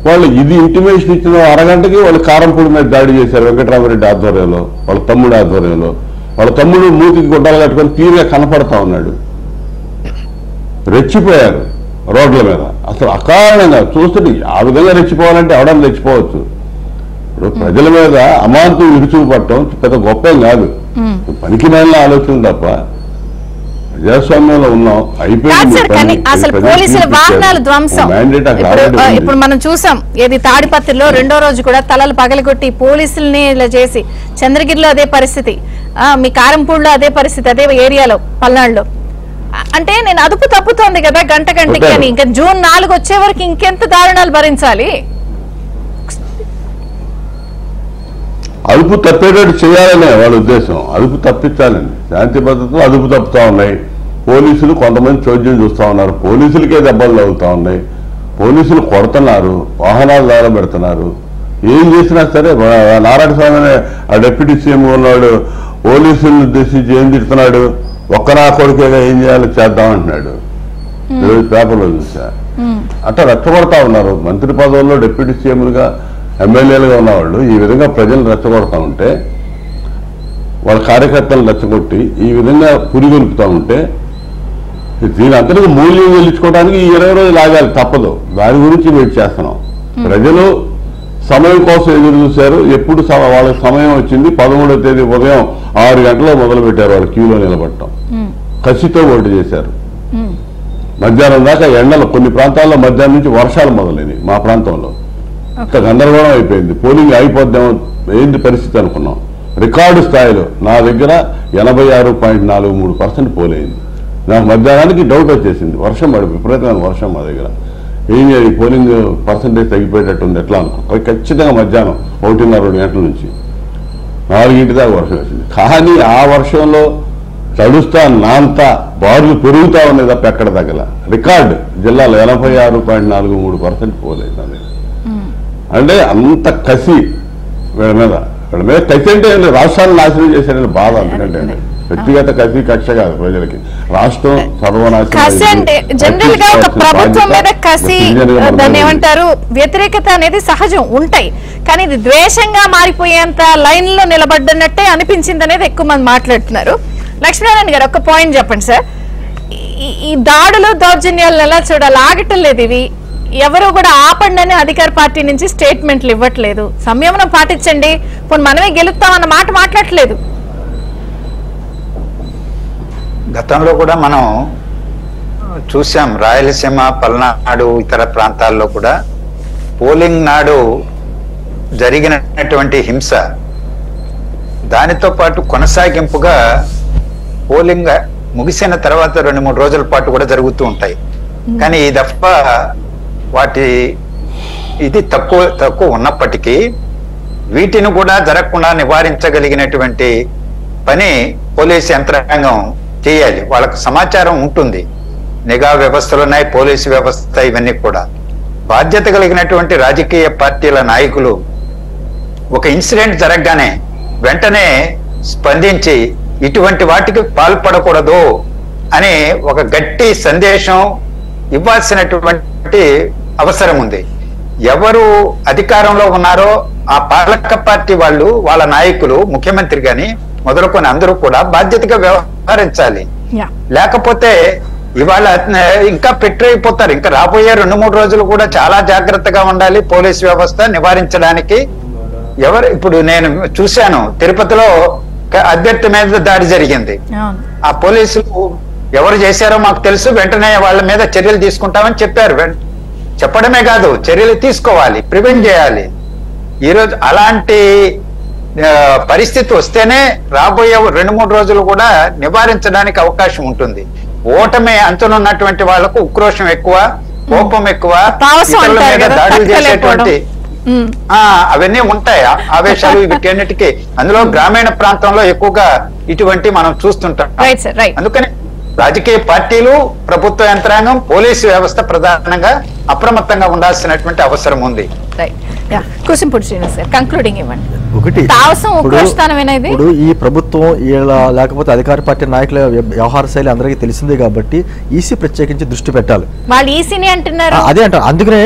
[SPEAKER 2] వాళ్ళు ఇది ఇంటిమేషన్ ఇచ్చిన అరగంటకి వాళ్ళు కారంపూడి మీద దాడి చేశారు వెంకటరామరెడ్డి ఆధ్వర్యంలో, వాళ్ళ తమ్ముడు ఆధ్వర్యంలో. వాళ్ళ తమ్ముడు మూతికి గుడ్డలు కట్టుకొని క్లియర్గా కనపడతా ఉన్నాడు. రెచ్చిపోయారు రోడ్ల మీద. అసలు అకారణంగా చూస్తుంటే ఆ విధంగా రెచ్చిపోవాలంటే ఎవడన్నా రెచ్చిపోవచ్చు. ఇప్పుడు ప్రజల మీద అమాంతం విరుచుకుపట్టడం పెద్ద గొప్పం కాదు, పనికి మేళ ఆలోచన తప్ప. ప్రజాస్వామ్యంలో ఉన్నాం, అయిపోయింది.
[SPEAKER 1] అసలు పోలీసుల వాహనాల ధ్వంసం ఇప్పుడు మనం చూసాం. ఏది తాడిపత్రిలో 2వ రోజు కూడా తలలు పగలగొట్టి పోలీసుల్ని ఇలా చేసి, చంద్రగిరిలో అదే పరిస్థితి, మీ కారంపూడిలో అదే పరిస్థితి, అదే ఏరియాలో పల్నాడులో. అంటే నేను అదుపు తప్పుతోంది కదా గంటకి అని. ఇంకా జూన్ 4 వచ్చే వరకు ఇంకెంత దారుణాలు భరించాలి?
[SPEAKER 2] అదుపు తప్పేటట్టు చేయాలనే వాళ్ళ ఉద్దేశం. అదుపు తప్పించాలని, శాంతి భద్రతలు అదుపు తప్పుతా ఉన్నాయి. పోలీసులు కొంతమంది చోద్యం చూస్తూ ఉన్నారు, పోలీసులకే దెబ్బలు తగులుతా ఉన్నాయి, పోలీసులు కొడుతున్నారు, వాహనాలు దారి పెడుతున్నారు. ఏం చేసినా సరే నారాయణ స్వామి ఆ డిప్యూటీ సీఎం ఉన్నాడు, పోలీసులను ఉద్దేశించి ఏం తిడుతున్నాడు, ఒక్క నా కొడుకేగా ఏం చేయాలో చేద్దామంటున్నాడు. పేపర్లో చూసా. అట్లా రెచ్చగొడతా ఉన్నారు. మంత్రి పదవుల్లో డిప్యూటీ సీఎంలుగా, ఎమ్మెల్యేలుగా ఉన్నవాళ్ళు ఈ విధంగా ప్రజలను రెచ్చగొడతా ఉంటే, వాళ్ళ కార్యకర్తలను రెచ్చగొట్టి ఈ విధంగా పురిగొలుపుతూ ఉంటే, దీని అంతటికి మూల్యం చెల్లించుకోవడానికి ఈ 20 రోజులు ఆగాలి, తప్పదు. దాని గురించి వెయిట్ చేస్తున్నాం. ప్రజలు సమయం కోసం ఎదురు చూశారు. ఎప్పుడు వాళ్ళకి సమయం వచ్చింది, 13వ తేదీ ఉదయం 6 గంటల్లో మొదలు పెట్టారు వాళ్ళు క్యూలో నిలబడటం. కసితో ఓటు చేశారు. మధ్యాహ్నం దాకా ఎండలు, కొన్ని ప్రాంతాల్లో మధ్యాహ్నం నుంచి వర్షాలు మొదలైనవి. మా ప్రాంతంలో ఇంకా గందరగోళం అయిపోయింది. పోలింగ్ అయిపోద్దాం ఏంటి పరిస్థితి అనుకున్నాం. రికార్డు స్థాయిలో నా దగ్గర 86.43% పోలైంది. నాకు మధ్యాహ్నానికి డౌట్ వచ్చేసింది, వర్షం పడి విపరీతమైన వర్షం మా దగ్గర. ఏం చేయాలి, పోలింగ్ పర్సంటేజ్ తగ్గిపోయేటట్టుంది ఎట్లా అనుకో. ఖచ్చితంగా మధ్యాహ్నం 1:30-2 గంటల నుంచి 4 గంటల దాకా వర్షం వచ్చింది. కానీ ఆ వర్షంలో తడుస్తా నాంతా బారులు పెరుగుతా ఉన్నాయి తప్ప ఎక్కడ తగ్గల. రికార్డు జిల్లాలో 86.43% పోలేదు నా దగ్గర. అంటే అంత కసి వీళ్ళ మీద కసి అంటే రాష్ట్రాన్ని నాశనం చేశారని బాధ. అందుకంటే వ్యక్తిగత కసి, కక్ష కాదు ప్రజలకి. రాష్ట్రం సర్వనాశనం.
[SPEAKER 1] జనరల్ గా ఒక ప్రభుత్వం మీద కసి, దాన్ని ఏమంటారు, వ్యతిరేకత అనేది సహజం ఉంటాయి. కానీ ఇది ద్వేషంగా మారిపోయేంత లైన్ లో నిలబడ్డన్నట్టే అనిపించింది అనేది ఎక్కువ మంది మాట్లాడుతున్నారు. లక్ష్మీనారాయణ గారు ఒక పాయింట్ చెప్పండి సార్. ఈ దాడులు, దౌర్జన్యాలను ఎలా చూడాలి? ఆగటం లేదు ఇవి. ఎవరు కూడా ఆపండి అని అధికార పార్టీ నుంచి స్టేట్మెంట్లు ఇవ్వట్లేదు. సంయమనం పాటించండి, పోనీ మనమే గెలుస్తామన్న మాట మాట్లాడట్లేదు.
[SPEAKER 3] గతంలో కూడా మనం చూసాం, రాయలసీమ, పల్నాడు, ఇతర ప్రాంతాల్లో కూడా పోలింగ్ నాడు జరిగినటువంటి హింస, దానితో పాటు కొనసాగింపుగా పోలింగ్ ముగిసిన తర్వాత 2-3 రోజుల పాటు కూడా జరుగుతూ ఉంటాయి. కానీ ఈ దఫా వాటి ఇది తక్కువ ఉన్నప్పటికీ వీటిని కూడా జరగకుండా నివారించగలిగినటువంటి పని పోలీసు యంత్రాంగం చేయాలి. వాళ్ళకు సమాచారం ఉంటుంది, నిఘా వ్యవస్థలు ఉన్నాయి, పోలీసు వ్యవస్థ, ఇవన్నీ కూడా. బాధ్యత కలిగినటువంటి రాజకీయ పార్టీల నాయకులు ఒక ఇన్సిడెంట్ జరగగానే వెంటనే స్పందించి ఇటువంటి వాటికి పాల్పడకూడదు అని ఒక గట్టి సందేశం ఇవ్వాల్సినటువంటి అవసరం ఉంది. ఎవరు అధికారంలో ఉన్నారో ఆ పాలక పార్టీ వాళ్ళు, వాళ్ళ నాయకులు, ముఖ్యమంత్రి గాని మొదలుకొని అందరూ కూడా బాధ్యతగా వ్యవహరించాలి. లేకపోతే ఇవాళ ఇంకా పెట్టయిపోతారు. ఇంకా రాబోయే 2-3 రోజులు కూడా చాలా జాగ్రత్తగా ఉండాలి పోలీస్ వ్యవస్థ నివారించడానికి. ఇప్పుడు నేను చూశాను, తిరుపతిలో అభ్యర్థి మీద దాడి జరిగింది. ఆ పోలీసులు ఎవరు చేశారో మాకు తెలుసు, వెంటనే వాళ్ళ మీద చర్యలు తీసుకుంటామని చెప్పారు. చెప్పడమే కాదు, చర్యలు తీసుకోవాలి, ప్రివెంట్ చేయాలి. ఈరోజు అలాంటి పరిస్థితి వస్తేనే రాబోయే 2-3 రోజులు కూడా నివారించడానికి అవకాశం ఉంటుంది. ఓటమి అంచునున్నటువంటి వాళ్ళకు ఉక్రోషం ఎక్కువ, కోపం ఎక్కువ, ఇతరుల మీద దాడులు చేసేటువంటి అవన్నీ ఉంటాయి, ఆవేశాలు వీటన్నిటికీ. అందులో గ్రామీణ ప్రాంతంలో ఎక్కువగా ఇటువంటి మనం చూస్తుంటాం. అందుకని రాజకీయ పార్టీలు, ప్రభుత్వ యంత్రాంగం, పోలీసు వ్యవస్థ ప్రధానంగా అప్రమత్తంగా ఉండాల్సినటువంటి అవసరం ఉంది.
[SPEAKER 4] ఒకటి ఇప్పుడు ఈ ప్రభుత్వం లేకపోతే అధికార పార్టీ నాయకుల వ్యవహార శైలి అందరికీ తెలిసిందే కాబట్టి ఈసీ ప్రత్యేకించి దృష్టి పెట్టాలి.
[SPEAKER 1] వాళ్ళు ఈసీని అంటున్నారు,
[SPEAKER 4] అదే అంటారు. అందుకనే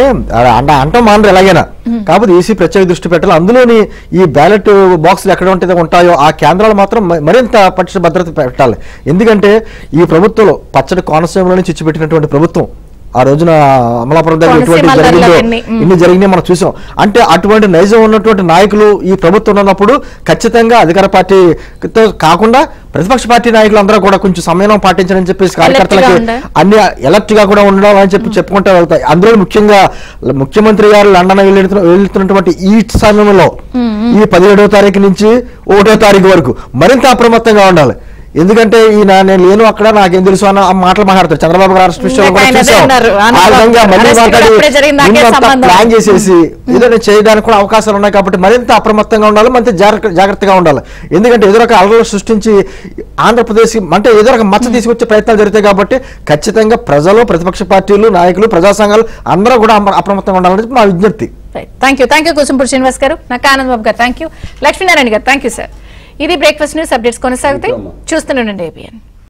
[SPEAKER 4] అంటాం మానరు ఎలాగైనా, కాకపోతే ఈసీ ప్రత్యేక దృష్టి పెట్టాలి. అందులోని ఈ బ్యాలెట్ బాక్సులు ఎక్కడ ఉంటాయో ఆ కేంద్రాలు మాత్రం మరింత పటిష్ట భద్రత పెట్టాలి. ఎందుకంటే ఈ ప్రభుత్వంలో పచ్చడి కోనసీమలోనే చిచ్చుపెట్టినటువంటి ప్రభుత్వం ఆ రోజున అమలాపురం దగ్గర ఇన్ని జరిగినాయి మనం చూసాం. అంటే అటువంటి నైజం ఉన్నటువంటి నాయకులు ఈ ప్రభుత్వం ఉన్నప్పుడు ఖచ్చితంగా అధికార పార్టీతో కాకుండా ప్రతిపక్ష పార్టీ నాయకులు అందరూ కూడా కొంచెం సమయం పాటించాలని చెప్పేసి కార్యకర్తలకి అన్ని ఎలర్ట్ గా కూడా ఉండడం అని చెప్పుకుంటూ వెళ్తాయి. అందులో ముఖ్యంగా ముఖ్యమంత్రి గారు లండన్ వెళ్తున్నటువంటి ఈ సమయంలో ఈ 17వ తారీఖు నుంచి 1వ తారీఖు వరకు మరింత అప్రమత్తంగా ఉండాలి. ఎందుకంటే ఈయన నేను లేను అక్కడ నాకేం తెలుసు అన్న మాటలు మాట్లాడతారు. చంద్రబాబు గారు ప్లాన్ చేసేసి ఏదైనా చేయడానికి కూడా అవకాశాలు ఉన్నాయి. కాబట్టి మరింత అప్రమత్తంగా ఉండాలి, మరింత జాగ్రత్తగా ఉండాలి. ఎందుకంటే ఏదో ఒక అలలు సృష్టించి ఆంధ్రప్రదేశ్ అంటే ఏదో ఒక మచ్చ తీసుకొచ్చే ప్రయత్నాలు జరుగుతాయి. కాబట్టి ఖచ్చితంగా ప్రజలు, ప్రతిపక్ష పార్టీలు, నాయకులు, ప్రజా సంఘాలు అందరూ కూడా అప్రమత్తంగా ఉండాలని మా విజ్ఞప్తి.
[SPEAKER 1] థ్యాంక్ యూ కూసంపూడి శ్రీనివాస్ గారు, నాకు ఆనంద్ బాబు గారు, థ్యాంక్ యూ, లక్ష్మీనారాయణ గారు, థ్యాంక్ యూ సార్. ఇది బ్రేక్ఫాస్ట్ న్యూస్ అప్డేట్స్ కొనసాగుతాయి, చూస్తూనే ఉండండి ABN.